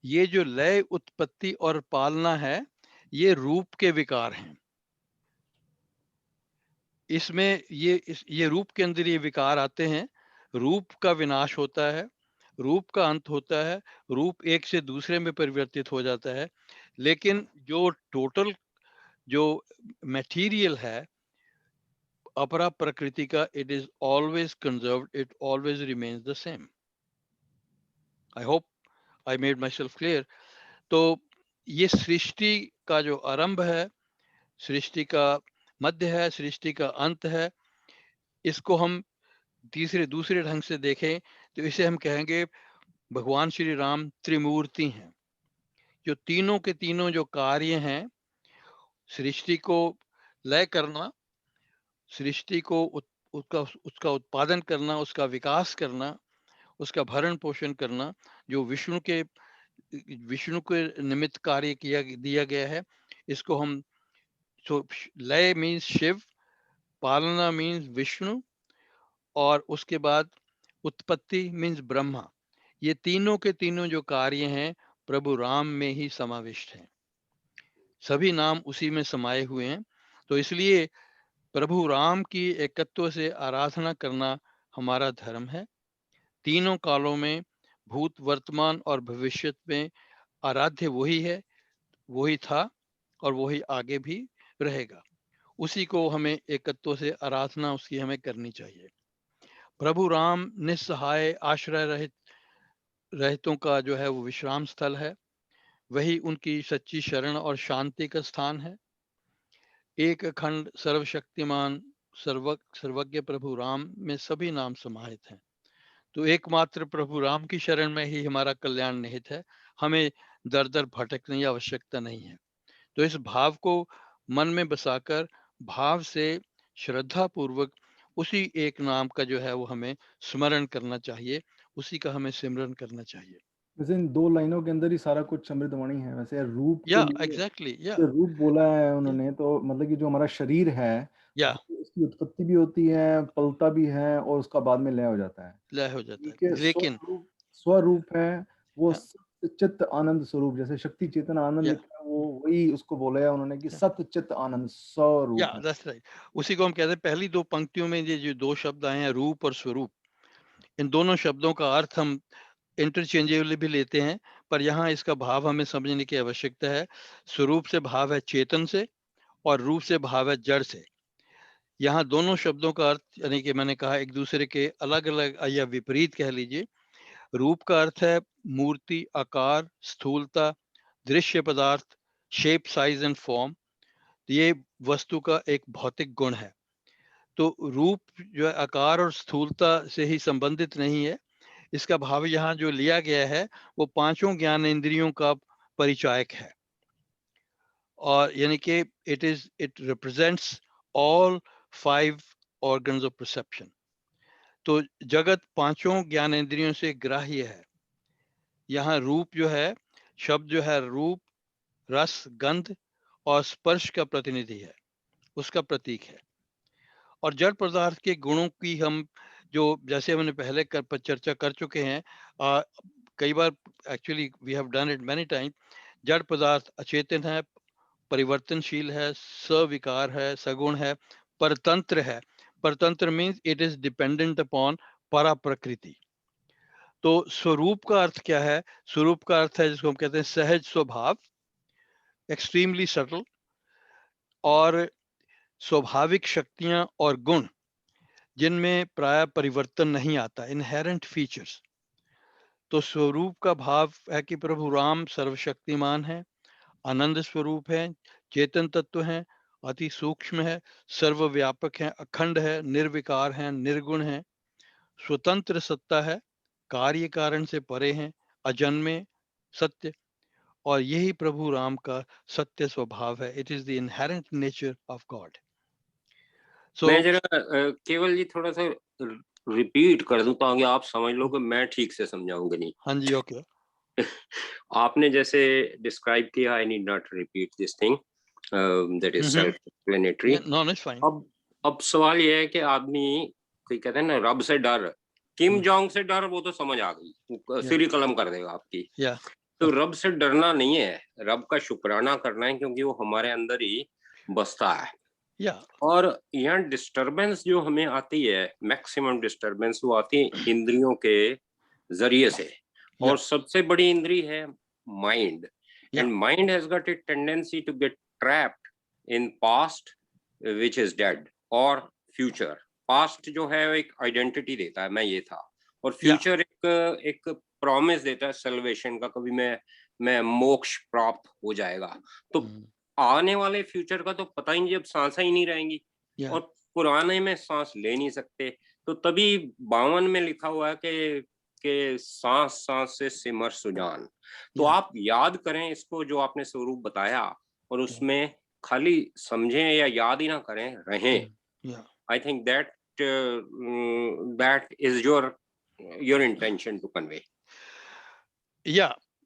ये जो लय उत्पत्ति और पालना है, ये रूप के विकार हैं। इसमें ये रूप के अंदर ये विकार आते हैं। रूप का विनाश होता है, रूप का अंत होता है, रूप एक से दूसरे में परिवर्तित हो जाता है। लेकिन जो टोटल जो मटेरियल है अपरा प्रकृति का, it is always conserved, it always remains the same. I hope I made my self clear. तो ये सृष्टि का जो आरंभ है, सृष्टि का मध्य है, सृष्टि का अंत है, इसको हम दूसरे ढंग से देखें तो इसे हम कहेंगे भगवान श्री राम त्रिमूर्ति हैं। जो तीनों के तीनों जो कार्य हैं, सृष्टि को लय करना, सृष्टि को उसका उत्पादन करना, उसका विकास करना, उसका भरण पोषण करना, जो विष्णु के निमित्त कार्य दिया गया है, इसको हम लय मीन्स शिव, पालना मीन्स विष्णु, और उसके बाद उत्पत्ति मीन्स ब्रह्मा। ये तीनों के तीनों जो कार्य हैं प्रभु राम में ही समाविष्ट हैं। सभी नाम उसी में समाये हुए हैं। तो इसलिए प्रभु राम की एकत्व से आराधना करना हमारा धर्म है। तीनों कालों में, भूत, वर्तमान और भविष्य में आराध्य वही है, वही था और वही आगे भी रहेगा। उसी को हमें एकत्व से आराधना उसकी हमें करनी चाहिए। प्रभु राम निस्सहाय आश्रय रहितों का जो है वो विश्राम स्थल है। वही उनकी सच्ची शरण और शांति का स्थान है। एक अखंड सर्वशक्तिमान सर्वज्ञ प्रभु राम में सभी नाम समाहित हैं। तो एकमात्र प्रभु राम की शरण में ही हमारा कल्याण निहित है, हमें दर दर भटकने की आवश्यकता नहीं है। तो इस भाव को मन में बसाकर भाव से श्रद्धा पूर्वक उसी एक नाम का जो है वो हमें स्मरण करना चाहिए, उसी का हमें सिमरन करना चाहिए। वैसे इन 2 लाइनों के अंदर ही सारा कुछ अमृतवाणी है। वैसे रूप के या लिए एग्जैक्टली, या जो रूप बोला है उन्होंने, तो मतलब कि जो हमारा शरीर है या वो उसकी उत्पत्ति भी होती है, पलता भी है और उसका बाद में लय हो जाता है। लय हो जाता ठीक है, है, लेकिन स्वरूप है वो या सत्य चित्त आनंद स्वरूप, जैसे शक्ति चेतन आनंद या लिखा है वो वही उसको बोला है उन्होंने कि या सत्य चित्त आनंद स्वरूप है। That's right. उसी को हम कहते हैं, पहली दो पंक्तियों में ये जो दो शब्द आए हैं रूप और स्वरूप, इन दोनों शब्दों का अर्थ हम इंटरचेंजेबली भी लेते हैं, पर यहाँ इसका भाव हमें समझने की आवश्यकता है। स्वरूप से भाव है चेतन से और रूप से भाव है जड़ से। यहाँ दोनों शब्दों का अर्थ यानी कि मैंने कहा एक दूसरे के अलग अलग या विपरीत कह लीजिए। रूप का अर्थ है मूर्ति, आकार, स्थूलता, दृश्य पदार्थ, शेप, साइज एंड फॉर्म। ये वस्तु का एक भौतिक गुण है। तो रूप जो है आकार और स्थूलता से ही संबंधित नहीं है। इसका भाव यहाँ जो लिया गया है वो पांचों ज्ञान इंद्रियों का परिचायक है, और यानी कि it represents all 5 organs of perception. तो जगत पांचों ज्ञानेंद्रियों से ग्राह्य है। यहाँ रूप जो है, शब्द जो है रूप, रस, गंध और स्पर्श का प्रतिनिधि है, उसका प्रतीक है। और जड़ पदार्थ के गुणों की हम जो जैसे हमने पहले चर्चा कर चुके हैं, कई बार, actually we have done it many time. जड़ पदार्थ अचेतन है, परिवर्तनशील है, सविकार है, सगुण है, परतंत्र है। परतंत्र means it is dependent upon परा प्रकृति। तो स्वरूप का अर्थ क्या है? स्वरूप का अर्थ है जिसको हम कहते हैं सहज स्वभाव, एक्सट्रीमली सटल, और स्वाभाविक शक्तियां और गुण जिनमें प्राय परिवर्तन नहीं आता, इनहेरेंट फीचर्स। तो स्वरूप का भाव है कि प्रभु राम सर्वशक्तिमान है, आनंद स्वरूप है, चेतन तत्व है, अति सूक्ष्म है, सर्वव्यापक है, अखंड है, निर्विकार है, निर्गुण है, स्वतंत्र सत्ता है, कार्य कारण से परे हैं, अजन्मे, सत्य। और यही प्रभु राम का सत्य स्वभाव है। It is the inherent nature of God. मैं जरा केवल जी थोड़ा सा रिपीट कर दूं ताकि आप समझ लो कि मैं ठीक से समझाऊंगा नहीं। हाँ जी, ओके। आपने जैसे डिस्क्राइब किया, I need not repeat this thing, that is self explanatory. No, it's fine. अब सवाल यह है कि आदमी, कोई कहते हैं ना रब से डर, किम जोंग से डर, वो तो समझ आ गई, सिर ही कलम कर देगा आपकी। तो रब से डरना नहीं है, रब का शुक्राना करना है, क्योंकि वो हमारे अंदर ही बसता है। और यहाँ डिस्टरबेंस जो हमें आती है, मैक्सिमम डिस्टरबेंस वो आती है इंद्रियों के जरिए से। और सबसे बड़ी इंद्री है mind, and mind has got a tendency to get trapped in past which is dead, और फ्यूचर। पास्ट जो है एक आइडेंटिटी देता है, मैं ये था, और फ्यूचर एक प्रॉमिस देता है सल्वेशन का, कभी मैं मोक्ष प्राप्त हो जाएगा। तो आने वाले फ्यूचर का तो पता ही नहीं, जब सांसें ही नहीं रहेंगी, और पुराने में सांस ले नहीं सकते। तो तभी 52 में लिखा हुआ है कि सांस सांस से सिमर सुजान। तो आप याद करें इसको जो आपने स्वरूप बताया, और उसमें खाली समझें या याद ही ना करें, रहें। I think that is your intention to convey.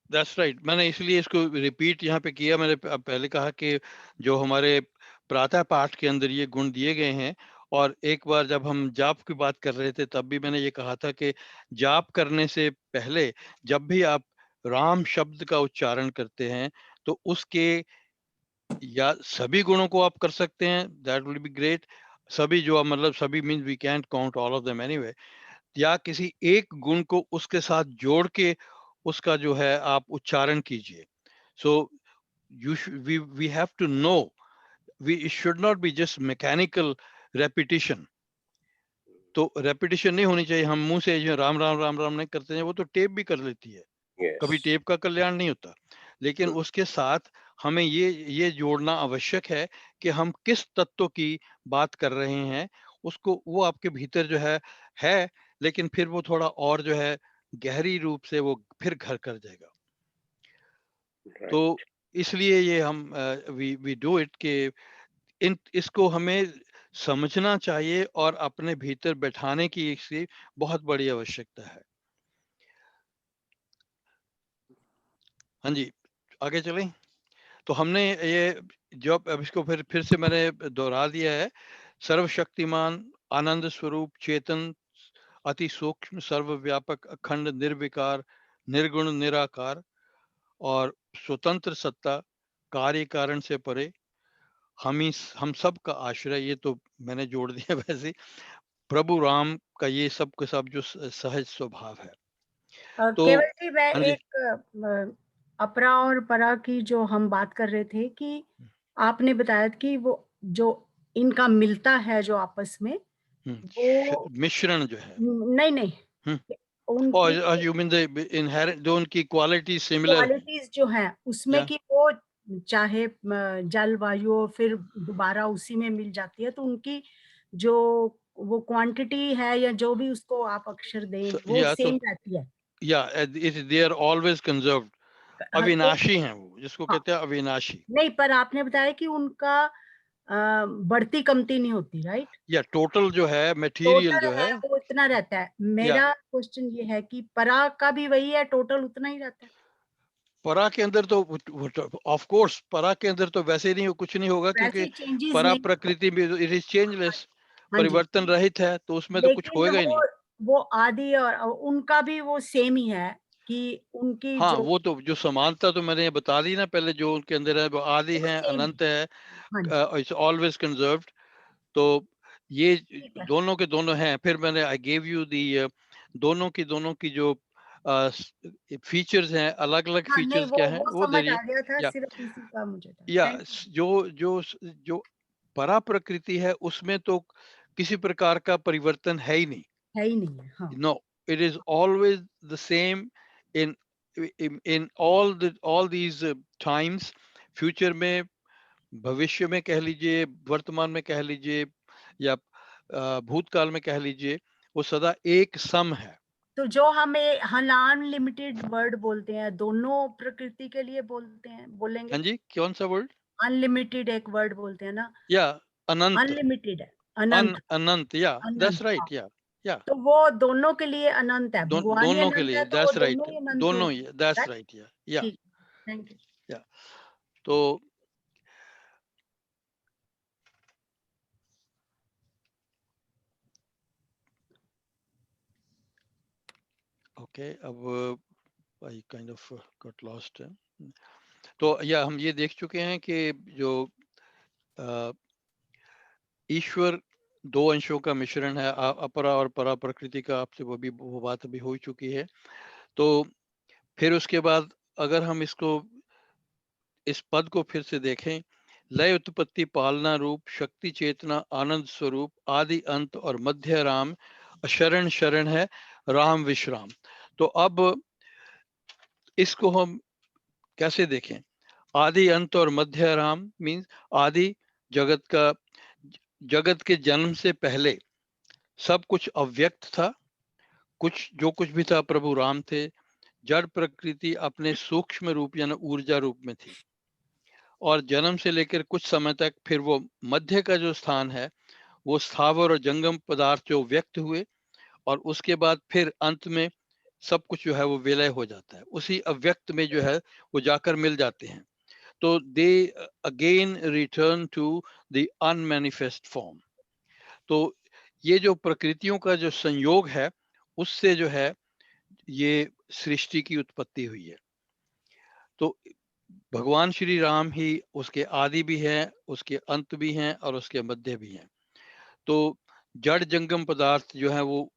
That's right. मैंने इसलिए इसको रिपीट यहाँ पे किया। मैंने पहले कहा कि जो हमारे प्रातः पाठ के अंदर ये गुण दिए गए हैं, और एक बार जब हम जाप की बात कर रहे थे तब भी मैंने ये कहा था कि जाप करने से पहले जब भी आप राम शब्द का उच्चारण करते हैं तो उसके या सभी गुणों को आप कर सकते हैं, दैट विल बी ग्रेट। सभी जो मतलब सभी means we can't count all of them anyway, या किसी एक गुण को उसके साथ जोड़ के उसका जो है आप उच्चारण कीजिए। So we have to know, we should not be just mechanical repetition. तो रेपिटिशन नहीं होनी चाहिए। हम मुंह से जो राम राम राम राम नहीं करते हैं, वो तो टेप भी कर लेती है, कभी टेप का कल्याण नहीं होता। लेकिन उसके साथ हमें ये जोड़ना आवश्यक है कि हम किस तत्व की बात कर रहे हैं, उसको वो आपके भीतर जो है, लेकिन फिर वो थोड़ा और जो है गहरी रूप से वो फिर घर कर जाएगा। तो इसलिए ये हम वी डू इट के इसको हमें समझना चाहिए और अपने भीतर बैठाने की इसकी बहुत बड़ी आवश्यकता है। हाँ जी, आगे चलें। तो हमने ये जब अब इसको फिर से मैंने दोहरा दिया है, सर्वशक्तिमान, आनंद स्वरूप, चेतन, अति सूक्ष्म, सर्वव्यापक, अखंड, निर्विकार, निर्गुण, निराकार और स्वतंत्र सत्ता, कार्य कारण से परे, हम सब का आश्रय। ये तो मैंने जोड़ दिया वैसे। प्रभु राम का ये सब का सब जो सहज स्वभाव है। तो केवल जी मैं हाँ जी, एक अपरा और परा की जो हम बात कर रहे थे कि आपने बताया कि वो जो इनका मिलता है जो आपस में वो मिश्रण जो है। नहीं नहीं उनकी और यू मीन द इनहेरेंट जो उनकी क्वालिटी सिमिलर है। क्वालिटीज जो हैं उसमें या कि वो चाहे जल वायु और फिर दोबारा उसी में मिल जाती है, तो उनकी जो वो क्वांटिटी है या जो भी उसको आप अक्षर दें वो या तो सेम रहती है। या it they are always conserved. हाँ, तो अविनाशी हैं वो, जिसको हाँ, कहते हैं अविनाशी। नहीं पर आपने बताया कि उनका बढ़ती कमती नहीं होती, राइट? या टोटल जो है मटेरियल टोटल जो है है। वो इतना रहता है। या मेरा क्वेश्चन ये है कि परा का भी वही है, टोटल उतना ही रहता है? परा के अंदर तो ऑफ कोर्स परा के अंदर तो वैसे नहीं कुछ नहीं होगा, क्योंकि वैसे चेंजेस परा नहीं, प्रकृति में इट इज चेंजलेस, हाँ जी। परिवर्तन रहित है, तो उसमें तो कुछ लेकिन होएगा ही नहीं। वो आदि और उनका भी वो सेम ही है कि उनकी हाँ, जो वो तो जो समानता तो मैंने ये बता दी ना पहले, जो उनके अंदर है वो आदि वो है, सेम है। अनंत है, हाँ जी, इट्स ऑलवेज कंजर्व्ड। तो ये ठीक है। दोनों के दोनों हैं। फिर मैंने आई गेव यू दी दोनों की जो फीचर्स हैं, अलग अलग हाँ, नहीं फीचर्स क्या हैं वो वो दे समझ रही है। आ गया था, या सिर्फ इसी का मुझे था। या थैंक यू। जो जो जो परा प्रकृति है उसमें तो किसी प्रकार का परिवर्तन है ही नहीं। है ही नहीं है, हाँ। No, it is always the same in in all these times, future में, भविष्य में कह लीजिए, वर्तमान में कह लीजिए, या भूतकाल में कह लीजिए, वो सदा एक सम है। तो जो हमें अनलिमिटेड वर्ड बोलते हैं, दोनों प्रकृति के लिए बोलते हैं, हाँ बोलेंगे? जी, कौन सा वर्ड? अनलिमिटेड एक वर्ड बोलते हैं ना, या अनंत, अनलिमिटेड है, अनंत, अनंत, या दैट्स अनंत, हाँ। राइट, या तो वो दोनों के लिए अनंत है, भगवान ही दोनों के अनंत है लिए, तो वो दैट्स दोनों राइट, ही अनंत दोनों ही, होंगे, दैट्स राइट? राइट, या ठीक, थैंक यू। या तो ओके, अब I kind of got lost. तो या हम ये देख चुके हैं कि जो ईश्वर दो अंशों का मिश्रण है, अपरा और परा प्रकृति का, आपसे वो बात अभी हो चुकी है। तो फिर उसके बाद अगर हम इस पद को फिर से देखें, लय उत्पत्ति पालना रूप, शक्ति चेतना आनंद स्वरूप, आदि अंत और मध्य राम, अशरण शरण है राम विश्राम। तो अब इसको हम कैसे देखें? आदि अंत और मध्य राम मीन्स आदि, जगत का, जगत के जन्म से पहले सब कुछ अव्यक्त था, जो कुछ भी था प्रभु राम थे। जड़ प्रकृति अपने सूक्ष्म रूप यानी ऊर्जा रूप में थी, और जन्म से लेकर कुछ समय तक फिर वो मध्य का जो स्थान है वो स्थावर और जंगम पदार्थ जो व्यक्त हुए, और उसके बाद फिर अंत में सब कुछ जो है वो विलय हो जाता है, उसी अव्यक्त में जो है वो जाकर मिल जाते हैं। तो they again return to the unmanifest form. तो ये जो प्रकृतियों का जो संयोग है, उससे जो है ये सृष्टि की उत्पत्ति हुई है। तो भगवान श्री राम ही उसके आदि भी हैं, उसके अंत भी हैं और उसके मध्य भी हैं। तो जड़ जंगम पदार्थ जो है वो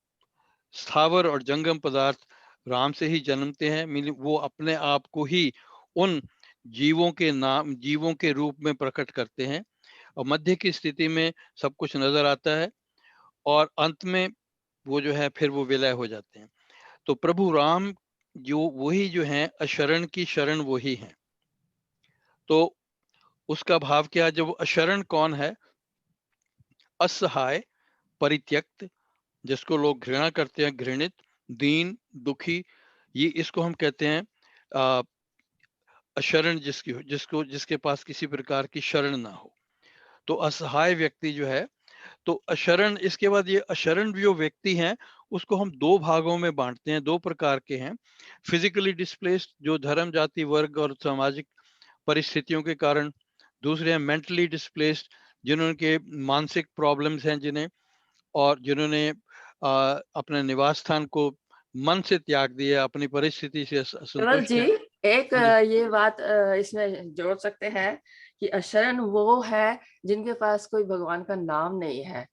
स्थावर और जंगम पदार्थ राम से ही जन्मते हैं, मीनिंग वो अपने आप को ही उन जीवों के रूप में प्रकट करते हैं, और मध्य की स्थिति में सब कुछ नजर आता है, और अंत में वो जो है फिर वो विलय हो जाते हैं। तो प्रभु राम जो वही जो है अशरण की शरण वही हैं। तो उसका भाव क्या है? जब अशरण कौन है? असहाय, परित्यक्त, जिसको लोग घृणा करते हैं, घृणित, दीन, दुखी, ये इसको हम कहते हैं अशरण जिसकी हो, जिसके पास किसी प्रकार की शरण ना हो, तो असहाय व्यक्ति जो है, तो अशरण, इसके बाद ये अशरण जो व्यक्ति हैं उसको हम दो भागों में बांटते हैं, दो प्रकार के हैं। फिजिकली डिस्प्लेस्ड, जो धर्म, जाति, वर्ग और सामाजिक परिस्थितियों के कारण। दूसरे हैं मेंटली डिस्प्लेस्ड, जिन्होंने मानसिक प्रॉब्लम्स हैं जिन्हें, और जिन्होंने अपने निवास स्थान को मन से त्याग दिया, अपनी परिस्थिति से केवल असंतुष्ट जी, हैं। एक हाँ जी। ये बात इसमें जोड़ सकते हैं कि अशरण वो है जिनके पास कोई भगवान का नाम नहीं है,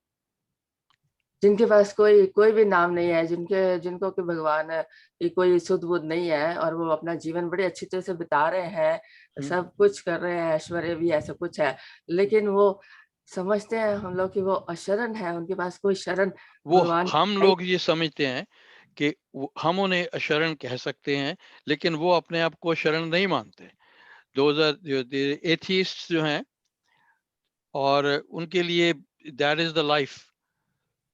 जिनके पास कोई कोई भी नाम नहीं है, जिनको कि भगवान की कोई सुध बुध नहीं है, और वो अपना जीवन बड़े अच्छी तरह से बिता रहे हैं, सब कुछ कर रहे हैं, ऐश्वर्य भी ऐसा कुछ है, लेकिन वो समझते हैं हम लोग कि वो अशरण है, उनके पास कोई शरण वो भगवान हम नहीं। लोग ये समझते हैं कि हम उन्हें अशरण कह सकते हैं, लेकिन वो अपने आप को शरण नहीं मानते। एथियस्ट जो हैं, और उनके लिए दैट इज द लाइफ,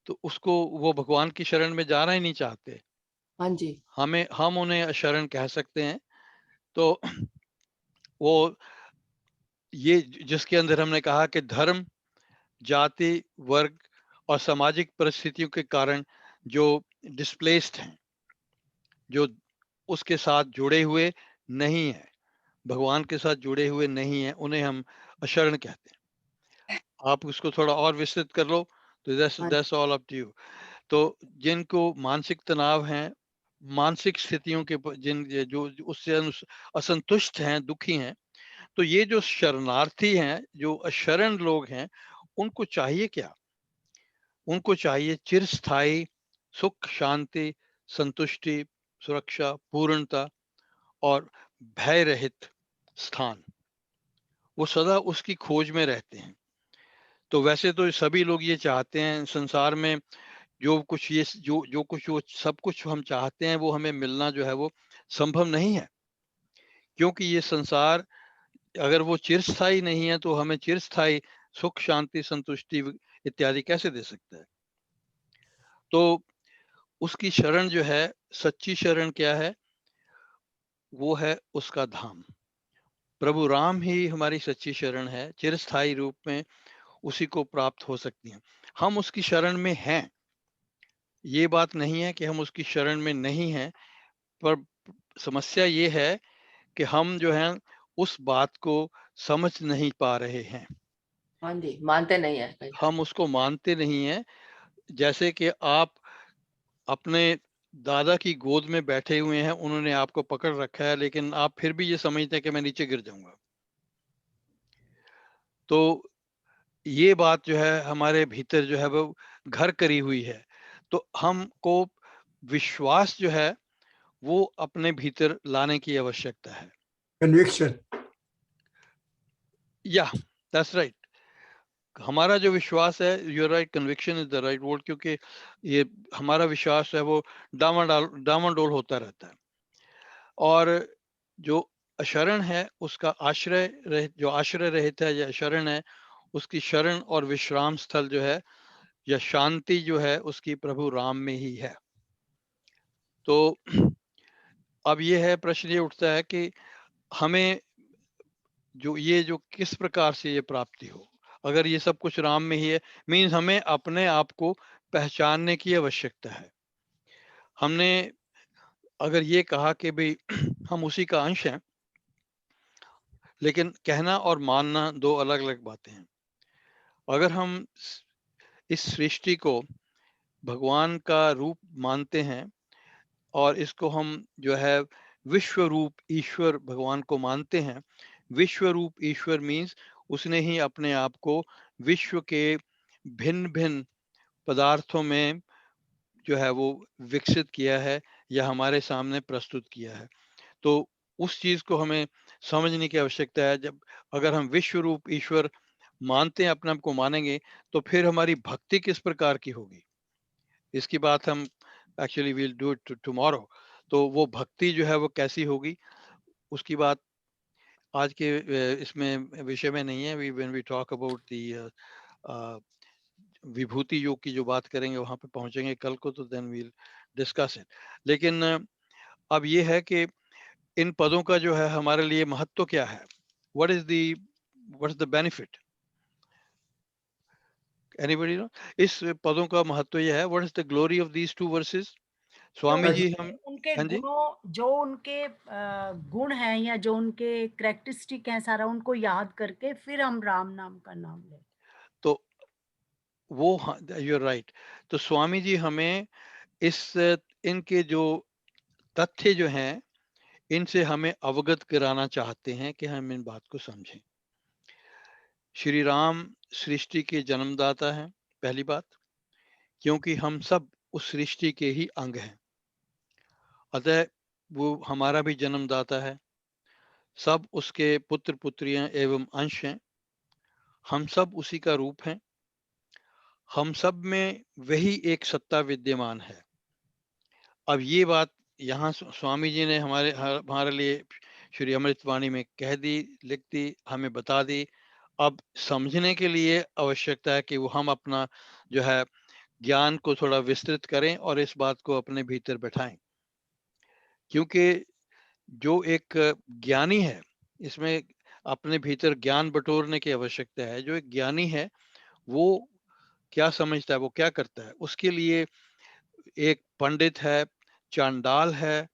तो उसको वो भगवान की शरण में जाना ही नहीं चाहते। हाँ जी, हम उन्हें अशरण कह सकते हैं। तो वो ये जिसके अंदर हमने कहा कि धर्म, जाति, वर्ग और सामाजिक परिस्थितियों के कारण जो डिस्प्लेस्ड हैं, जो उसके साथ जुड़े हुए नहीं है, भगवान के साथ जुड़े हुए नहीं है, उन्हें हम अशरण कहते हैं। आप उसको थोड़ा और विस्तृत कर लो तो हाँ that's all up to you. तो जिनको मानसिक तनाव है, मानसिक स्थितियों के जो उससे असंतुष्ट हैं, दुखी हैं, तो ये जो शरणार्थी हैं, जो अशरण लोग हैं, उनको चाहिए क्या? उनको चाहिए चिरस्थायी सुख, शांति, संतुष्टि, सुरक्षा, पूर्णता और भय रहित स्थान। वो सदा उसकी खोज में रहते हैं। तो वैसे तो सभी लोग ये चाहते हैं संसार में, जो कुछ ये जो कुछ वो सब कुछ हम चाहते हैं वो हमें मिलना जो है वो संभव नहीं है, क्योंकि ये संसार अगर वो चिरस्थायी नहीं है तो हमें चिरस्थायी सुख, शांति, संतुष्टि इत्यादि कैसे दे सकता है? तो उसकी शरण जो है, सच्ची शरण क्या है? वो है उसका धाम। प्रभु राम ही हमारी सच्ची शरण है, चिरस्थायी रूप में उसी को प्राप्त हो सकती हैं। हम उसकी शरण में हैं, ये बात नहीं है कि हम उसकी शरण में नहीं हैं, पर समस्या ये है कि हम जो हैं उस बात को समझ नहीं पा रहे हैं। हाँ जी, मानते नहीं है कई। हम उसको मानते नहीं हैं। जैसे कि आप अपने दादा की गोद में बैठे हुए हैं, उन्होंने आपको पकड़ रखा है, लेकिन आप फिर भी ये समझते हैं कि मैं नीचे गिर जाऊंगा। तो ये बात जो है हमारे भीतर जो है वो घर करी हुई है। तो हमको विश्वास जो है वो अपने भीतर लाने की आवश्यकता है। Conviction. या दैट्स राइट। हमारा जो विश्वास है, you're right, conviction is the right word, क्योंकि ये हमारा विश्वास है वो डामाडोल होता रहता है। और जो अशरण है उसका आश्रय रहित, जो आश्रय रहित है या शरण है, उसकी शरण और विश्राम स्थल जो है या शांति जो है उसकी प्रभु राम में ही है। तो अब ये है, प्रश्न ये उठता है कि हमें जो किस प्रकार से ये प्राप्ति हो। अगर ये सब कुछ राम में ही है, मीन्स हमें अपने आप को पहचानने की आवश्यकता है। हमने अगर ये कहा कि भाई हम उसी का अंश हैं, लेकिन कहना और मानना दो अलग अलग बातें हैं। अगर हम इस सृष्टि को भगवान का रूप मानते हैं और इसको हम जो है विश्व रूप ईश्वर भगवान को मानते हैं, विश्व रूप ईश्वर मीन्स उसने ही अपने आप को विश्व के भिन्न भिन्न पदार्थों में जो है वो विकसित किया है या हमारे सामने प्रस्तुत किया है। तो उस चीज को हमें समझने की आवश्यकता है। जब अगर हम विश्व रूप ईश्वर मानते हैं, अपने आप को मानेंगे, तो फिर हमारी भक्ति किस प्रकार की होगी, इसकी बात हम actually will do it tomorrow. तो वो भक्ति जो है वो कैसी होगी, उसकी बात आज के इसमें विषय में नहीं है। We when we talk about the विभूति योग की जो बात करेंगे वहां पे पहुंचेंगे कल को, तो देन वील डिस्कस इट। लेकिन अब ये है कि इन पदों का जो है हमारे लिए महत्व क्या है? What is the benefit? Anybody know? इस पदों का महत्व यह है, what is the glory of these two verses? तो स्वामी जी उनके हम उनके हाँ जी, गुणों, जो उनके गुण हैं या जो उनके कैरेक्टरिस्टिक हैं, सारा उनको याद करके फिर हम राम नाम का नाम लें। तो वो यू आर राइट। तो स्वामी जी हमें इस इनके जो तथ्य जो हैं इनसे हमें अवगत कराना चाहते हैं कि हम इन बात को समझें। श्री राम सृष्टि के जन्मदाता हैं, पहली बात, क्योंकि हम सब उस सृष्टि के ही अंग हैं, अतः वो हमारा भी जन्मदाता है। सब उसके पुत्र पुत्रियां एवं अंश हैं, हम सब उसी का रूप हैं, हम सब में वही एक सत्ता विद्यमान है। अब ये बात यहाँ स्वामी जी ने हमारे लिए श्री अमृतवाणी में कह दी, लिख दी, हमें बता दी। अब समझने के लिए आवश्यकता है कि वो हम अपना जो है ज्ञान को थोड़ा विस्तृत करें और इस बात को अपने भीतर बैठाएं, क्योंकि जो एक ज्ञानी है इसमें अपने भीतर ज्ञान बटोरने की आवश्यकता है। जो एक ज्ञानी है वो क्या समझता है, वो क्या करता है, उसके लिए एक पंडित है, चांडाल है,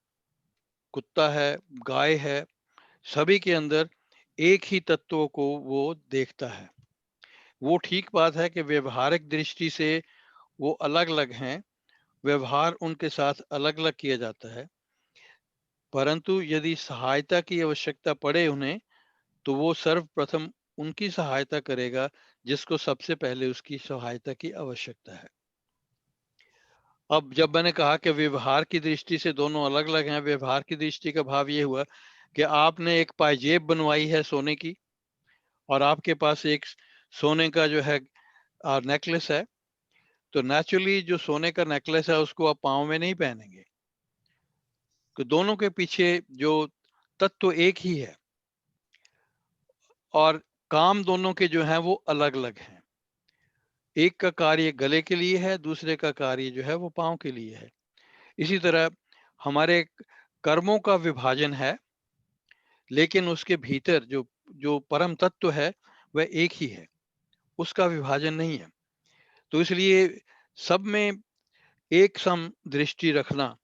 कुत्ता है, गाय है, सभी के अंदर एक ही तत्व को वो देखता है। वो ठीक बात है कि व्यवहारिक दृष्टि से वो अलग अलग हैं, व्यवहार उनके साथ अलग अलग किया जाता है, परंतु यदि सहायता की आवश्यकता पड़े उन्हें, तो वो सर्वप्रथम उनकी सहायता करेगा जिसको सबसे पहले उसकी सहायता की आवश्यकता है। अब जब मैंने कहा कि व्यवहार की दृष्टि से दोनों अलग अलग हैं, व्यवहार की दृष्टि का भाव ये हुआ कि आपने एक पायजेब बनवाई है सोने की और आपके पास एक सोने का जो है नेकलेस है, तो नेचुरली जो सोने का नेकलेस है उसको आप पाँव में नहीं पहनेंगे, तो दोनों के पीछे जो तत्व एक ही है और काम दोनों के जो हैं वो अलग अलग हैं। एक का कार्य गले के लिए है, दूसरे का कार्य जो है वो पाँव के लिए है। इसी तरह हमारे कर्मों का विभाजन है, लेकिन उसके भीतर जो जो परम तत्व है वह एक ही है, उसका विभाजन नहीं है। तो इसलिए सब में एक सम दृष्टि रखना,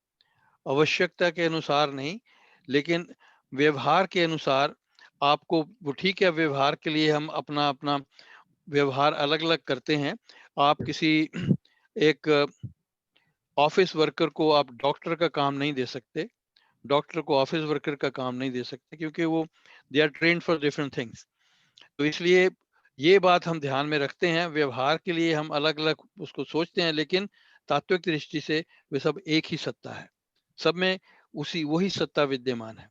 आवश्यकता के अनुसार नहीं, लेकिन व्यवहार के अनुसार आपको, वो ठीक है, व्यवहार के लिए हम अपना अपना व्यवहार अलग अलग करते हैं। आप किसी एक ऑफिस वर्कर को आप डॉक्टर का काम नहीं दे सकते, डॉक्टर को ऑफिस वर्कर का काम नहीं दे सकते, क्योंकि वो they are trained for different things. तो इसलिए ये बात हम ध्यान में रखते हैं, व्यवहार के लिए हम अलग अलग उसको सोचते हैं, लेकिन तात्विक दृष्टि से वे सब एक ही सत्ता है, सब में उसी वही सत्ता विद्यमान है,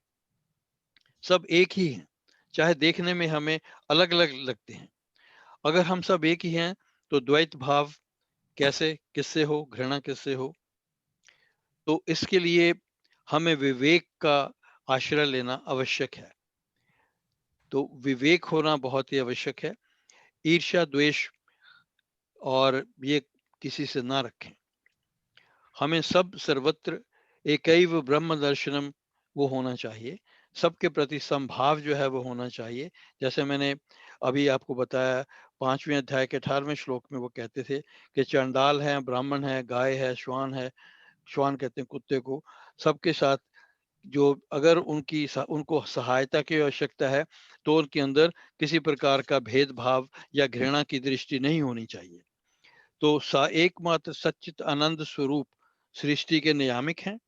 सब एक ही हैं, चाहे देखने में हमें अलग अलग लगते हैं। अगर हम सब एक ही हैं तो द्वैत भाव कैसे, किससे हो, घृणा किससे हो? तो इसके लिए हमें विवेक का आश्रय लेना आवश्यक है। तो विवेक होना बहुत ही आवश्यक है। ईर्ष्या, द्वेष और ये किसी से ना रखें। हमें सब सर्वत्र एकैव ब्रह्म दर्शनम वो होना चाहिए, सबके प्रति संभाव जो है वो होना चाहिए। जैसे मैंने अभी आपको बताया 5वें अध्याय के 18वें श्लोक में वो कहते थे कि चंडाल है, ब्राह्मण है, गाय है, श्वान कहते हैं कुत्ते को, सबके साथ जो अगर उनको सहायता की आवश्यकता है तो उनके अंदर किसी प्रकार का भेदभाव या घृणा की दृष्टि नहीं होनी चाहिए। तो एकमात्र सच्चित आनंद स्वरूप सृष्टि के नियामक हैं,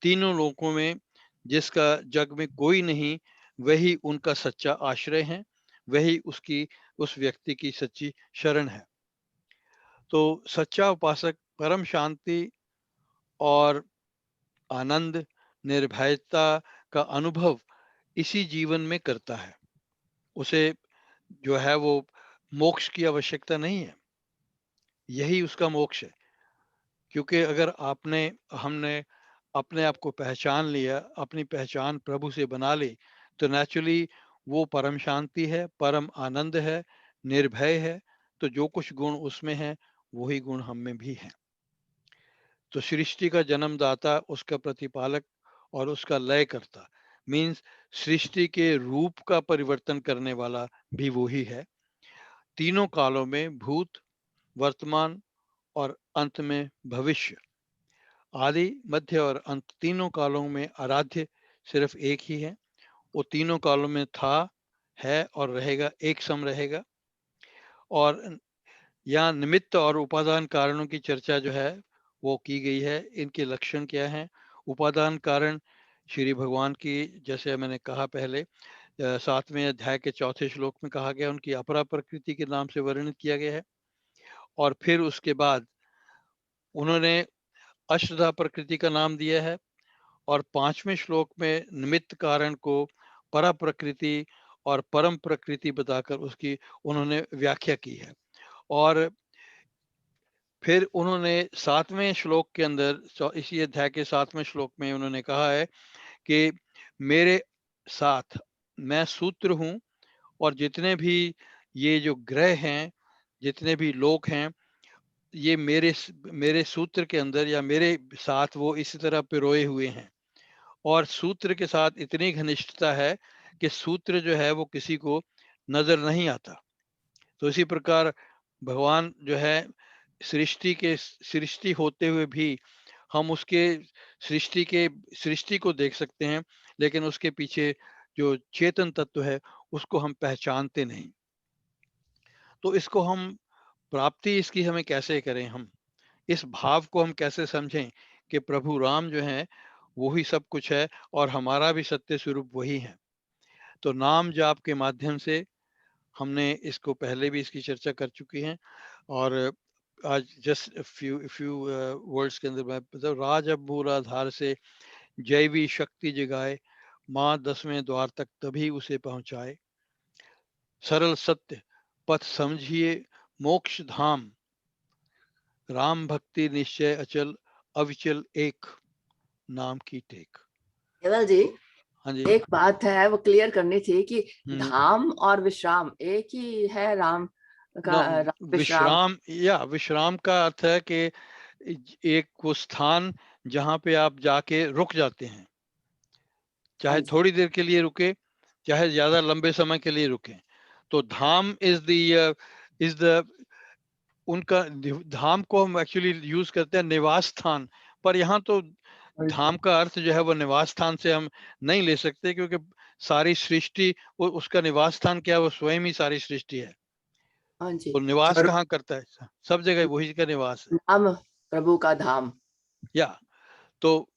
तीनों लोकों में जिसका जग में कोई नहीं, वही उनका सच्चा आश्रय है, वही उस व्यक्ति की सच्ची शरण है। तो सच्चा उपासक परम शांति और आनंद, निर्भयता का अनुभव इसी जीवन में करता है। उसे जो है वो मोक्ष की आवश्यकता नहीं है, यही उसका मोक्ष है। क्योंकि अगर हमने अपने आप को पहचान लिया, अपनी पहचान प्रभु से बना ली, तो नेचुरली वो परम शांति है, परम आनंद है, निर्भय है। तो जो कुछ गुण उसमें है वही गुण हम में भी हैं। तो सृष्टि का जन्मदाता, उसका प्रतिपालक और उसका लय करता, मीन्स सृष्टि के रूप का परिवर्तन करने वाला भी वही है। तीनों कालों में, भूत, वर्तमान और अंत में भविष्य, आदि, मध्य और अंत, तीनों कालों में आराध्य सिर्फ एक ही है। वो तीनों कालों में था, है और रहेगा, एक सम रहेगा। और यहाँ निमित्त और उपादान कारणों की चर्चा जो है वो की गई है। इनके लक्षण क्या हैं? उपादान कारण श्री भगवान की, जैसे मैंने कहा पहले, 7वें अध्याय के 4थे श्लोक में कहा गया, उनकी अपरा प्रकृति के नाम से वर्णित किया गया है। और फिर उसके बाद उन्होंने अष्टधा प्रकृति का नाम दिया है। और 5वें श्लोक में निमित्त कारण को परा प्रकृति और परम प्रकृति बताकर उसकी उन्होंने व्याख्या की है। और फिर उन्होंने 7वें श्लोक के अंदर, इसी अध्याय के 7वें श्लोक में उन्होंने कहा है कि मेरे साथ मैं सूत्र हूं, और जितने भी ये जो ग्रह हैं, जितने भी लोक हैं, ये मेरे सूत्र के अंदर या मेरे साथ वो इसी तरह पिरोए हुए हैं। और सूत्र के साथ इतनी घनिष्ठता है कि सूत्र जो है वो किसी को नजर नहीं आता। तो इसी प्रकार भगवान जो है सृष्टि होते हुए भी हम उसके सृष्टि को देख सकते हैं, लेकिन उसके पीछे जो चेतन तत्व है उसको हम पहचानते नहीं। तो इसको हम प्राप्ति इसकी हमें कैसे करें? हम इस भाव को हम कैसे समझें कि प्रभु राम जो है वो ही सब कुछ है और हमारा भी सत्य स्वरूप वही है। तो नाम जाप के माध्यम से हमने इसको पहले भी इसकी चर्चा कर चुकी हैं। और आज जस्ट फ्यू वर्ड्स के अंदर मैं बता, राज अब मूलाधार से जैवी शक्ति जगाए, माँ 10वें द्वार तक तभी उसे पहुंचाए। सरल सत्य पथ समझिए मोक्ष धाम, राम भक्ति निश्चय अचल, अविचल एक नाम की टेक। केवल जी, हाँ जी। एक बात है वो क्लियर करनी थी कि हम्म। धाम और विश्राम एक ही है? राम का न, विश्राम, या विश्राम का अर्थ है कि एक वो स्थान जहाँ पे आप जाके रुक जाते हैं, चाहे थोड़ी देर के लिए रुके, चाहे ज्यादा लंबे समय के लिए रुके। तो धाम इज द उनका धाम को हम एक्चुअली यूज करते हैं निवास स्थान, पर यहाँ तो धाम का अर्थ जो है वो निवास स्थान से हम नहीं ले सकते, क्योंकि सारी सृष्टि वो उसका निवास स्थान क्या है? वो स्वयं ही सारी सृष्टि है। हाँ जी। वो निवास कहाँ करता है? सब जगह वही का निवास है। धाम प्रभु का धाम। या तो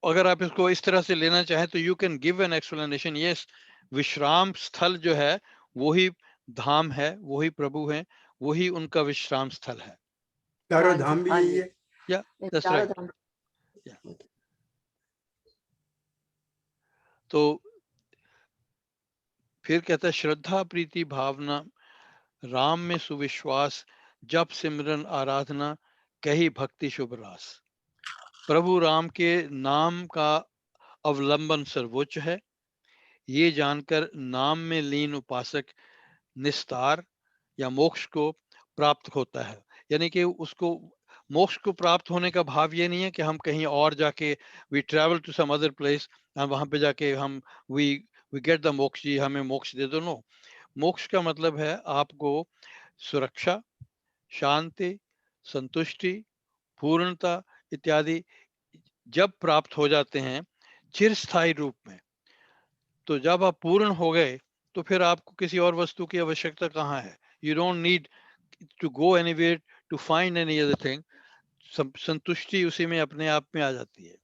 अगर आप इसको इस तरह से लेना चाहें तो you can give an explanation. Yes, विश्राम स्थल जो है वही धाम है, वही प्रभु है, वही उनका विश्राम स्थल है। चारों धाम भी यही है। या दैट्स राइट। तो फिर कहता है श्रद्धा प्रीति भावना, राम में सुविश्वास, जप सिमरन आराधना, कही भक्ति शुभ रास। प्रभु राम के नाम का अवलंबन सर्वोच्च है। ये जानकर नाम में लीन उपासक निस्तार या मोक्ष को प्राप्त होता है। यानी कि उसको मोक्ष को प्राप्त होने का भाव ये नहीं है कि हम कहीं और जाके we travel to some other place, हम वहां पे जाके हम वी गेट द मोक्ष, जी हमें मोक्ष दे दो। नो, मोक्ष का मतलब है आपको सुरक्षा, शांति, संतुष्टि, पूर्णता इत्यादि जब प्राप्त हो जाते हैं चिरस्थायी रूप में, तो जब आप पूर्ण हो गए तो फिर आपको किसी और वस्तु की आवश्यकता कहाँ है? You don't need to go anywhere to find any other thing. संतुष्टि उसी में अपने आप में आ जाती है।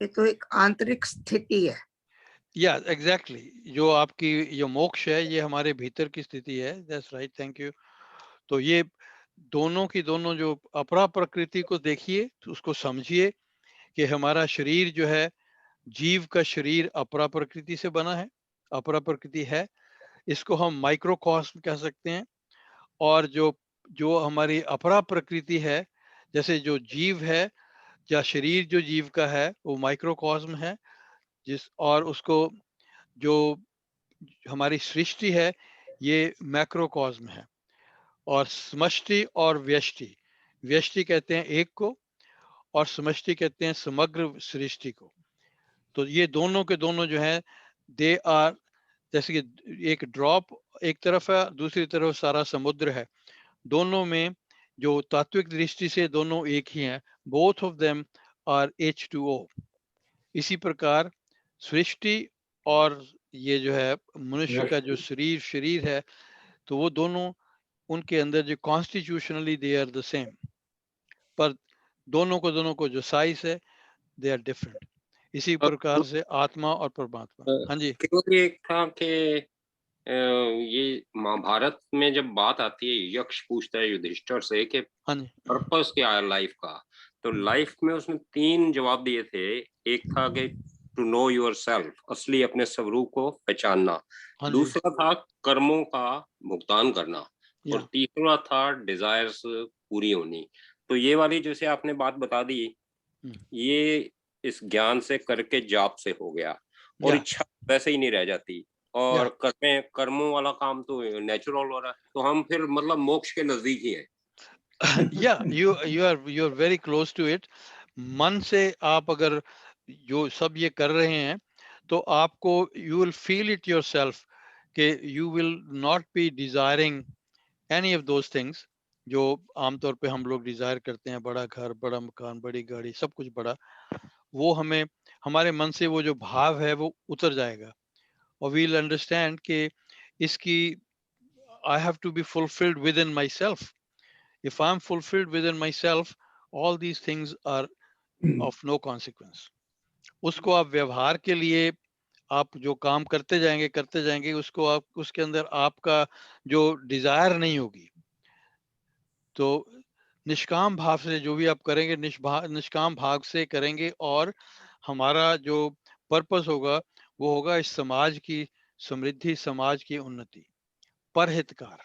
ये तो एक आंतरिक स्थिति है। या एग्जैक्टली, जो आपकी जो मोक्ष है ये हमारे भीतर की स्थिति है। That's right, thank you. तो ये दोनों की दोनों जो अपरा प्रकृति को देखिए, तो उसको समझिए कि हमारा शरीर जो है, जीव का शरीर अपरा प्रकृति से बना है, अपरा प्रकृति है। इसको हम माइक्रोकॉस्म कह सकते हैं। और जो जो हमारी अपरा प्रकृति है, जैसे जो जीव है या शरीर जो जीव का है वो माइक्रोकॉस्म है, और उसको जो हमारी सृष्टि है ये मैक्रोकॉस्म है। और समष्टि और व्यष्टि, व्यष्टि कहते हैं एक को और समष्टि कहते हैं समग्र सृष्टि को। तो ये दोनों के दोनों जो है दे आर, जैसे कि एक ड्रॉप एक तरफ है, दूसरी तरफ सारा समुद्र है, दोनों में जो तात्विक दृष्टि से दोनों एक ही हैं, both of them are H2O। इसी प्रकार सृष्टि और ये जो है मनुष्य का जो शरीर है, तो वो दोनों उनके अंदर जो constitutionally they are the same, पर दोनों को जो साइज है दे आर डिफरेंट। इसी प्रकार से आत्मा और परमात्मा। हाँ जी, केवल ये था कि ये महाभारत में जब बात आती है, यक्ष पूछता है युधिष्ठिर से कि हाँ जी, पर्पस क्या है लाइफ का, तो लाइफ में उसने 3 जवाब दिए थे। एक था कि टू नो योर सेल्फ, असली अपने स्वरूप को पहचानना। हाँ जी, दूसरा था कर्मों का भुगतान करना, और या तीसरा था डिजायर्स पूरी होनी। तो ये वाली जैसे आपने बात बता दी, ये इस ज्ञान से करके जाप से हो गया, और या इच्छा वैसे ही नहीं रह जाती, और कर्मों वाला काम तो नेचुरल हो रहा है, तो हम फिर मतलब मोक्ष के नजदीक ही हैं। या you are very close to it. मन से आप अगर जो सब ये कर रहे हैं, तो आपको you will feel it yourself कि you will not be desiring any of those things जो आमतौर पे हम लोग डिजायर करते हैं, बड़ा घर, बड़ा मकान, बड़ी गाड़ी, सब कुछ बड़ा, वो हमें हमारे मन से वो जो भाव है वो उतर जाएगा, और वील अंडरस्टैंड कि इसकी I have to be fulfilled within myself. If I'm fulfilled within myself, all these things are of no consequence. उसको आप व्यवहार के लिए आप जो काम करते जाएंगे, उसको आप उसके अंदर आपका जो डिजायर नहीं होगी, तो निष्काम भाव से जो भी आप करेंगे, निष्काम भाव से करेंगे, और हमारा जो पर्पस होगा वो होगा इस समाज की समृद्धि, समाज की उन्नति, परहितकार,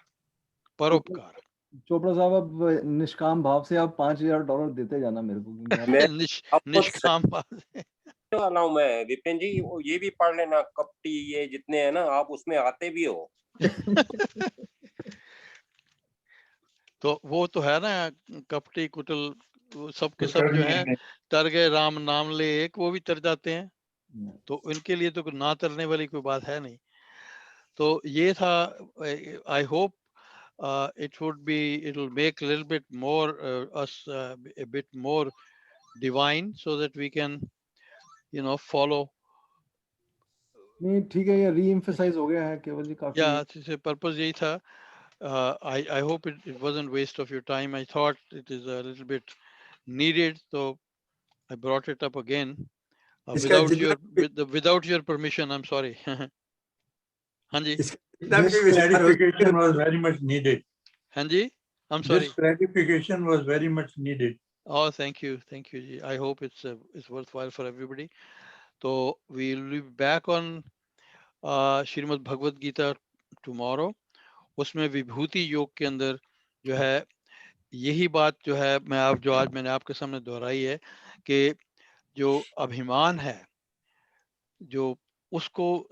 परोपकार। चोपड़ा साहब, अब निष्काम भाव से आप $5,000 देते जाना मेरे को, क्योंकि आप निष्काम भाव से वाला हूं मैं विपिन जी, ये भी पढ़ लेना, कपटी ये जितने हैं ना, आप उसमें आते भी हो। तो वो तो है ना, कपटी कुटिल, वो सब के सब जो है तर गए राम नाम ले एक, वो भी तर जाते हैं, तो इनके लिए तो ना तरने वाली कोई बात है नहीं। तो ये था, I hope it will make a little bit more us a bit more divine, so that we can follow. नहीं ठीक है, ये री-एम्फसाइज हो गया है केवल जी, काफी। या पर्पस यही था। I hope it wasn't waste of your time. I thought it is a little bit needed, so I brought it up again without your permission. I'm sorry. Hanji. This clarification was very much needed. Hanji, I'm sorry. This clarification was very much needed. Oh, thank you, Ji. I hope it's worthwhile for everybody. So we'll be back on Srimad Bhagavad Gita tomorrow. उसमें विभूति योग के अंदर जो है यही बात जो है आज मैंने आपके सामने दोहराई है कि जो अभिमान है, जो उसको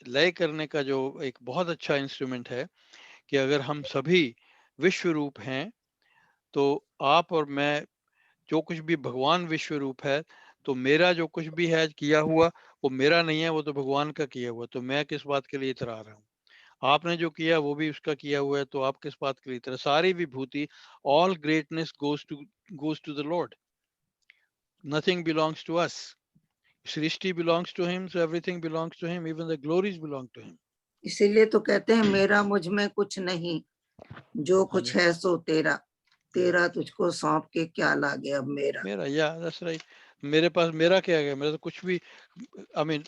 लय करने का जो एक बहुत अच्छा इंस्ट्रूमेंट है, कि अगर हम सभी विश्व रूप हैं, तो आप और मैं जो कुछ भी भगवान विश्व रूप है, तो मेरा जो कुछ भी है किया हुआ वो मेरा नहीं है, वो तो भगवान का किया हुआ, तो मैं किस बात के लिए इतरा रहा हूँ। आपने जो किया वो भी उसका किया हुआ है, तो आप किस बात के लिए इतरा। सारी विभूति, all greatness goes to the Lord. Nothing belongs to us. सृष्टि belongs to him, so everything belongs to him, even the glories belong to him. इसीलिए तो कहते हैं मेरा मुझ में कुछ नहीं, जो कुछ है सो तेरा, तेरा तुझको सौंप के क्या लागे अब मेरा। या that's right. मेरे पास मेरा क्या गया, मेरा तो कुछ भी, I mean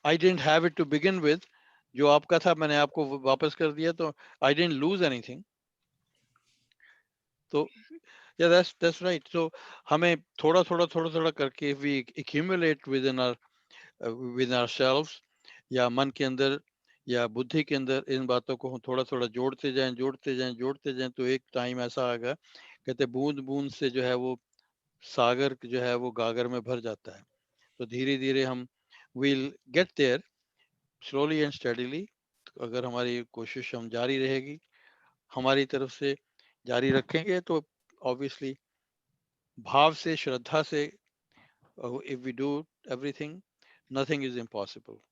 I didn't have it to begin with. जो आपका था मैंने आपको वापस कर दिया, तो I didn't lose anything. तो yeah, that's right. So हमें थोड़ा करके we accumulate within ourselves, या मन के अंदर या बुद्धि के अंदर इन बातों को हम थोड़ा जोड़ते जाएं, तो एक टाइम ऐसा आएगा, कहते बूंद बूंद से जो है वो सागर जो है वो गागर में भर जाता है। तो धीरे धीरे हम we'll get there slowly and steadily। अगर हमारी कोशिश हम जारी रहेगी, हमारी तरफ से जारी रखेंगे, तो obviously भाव से, श्रद्धा से, if we do everything, Nothing is impossible.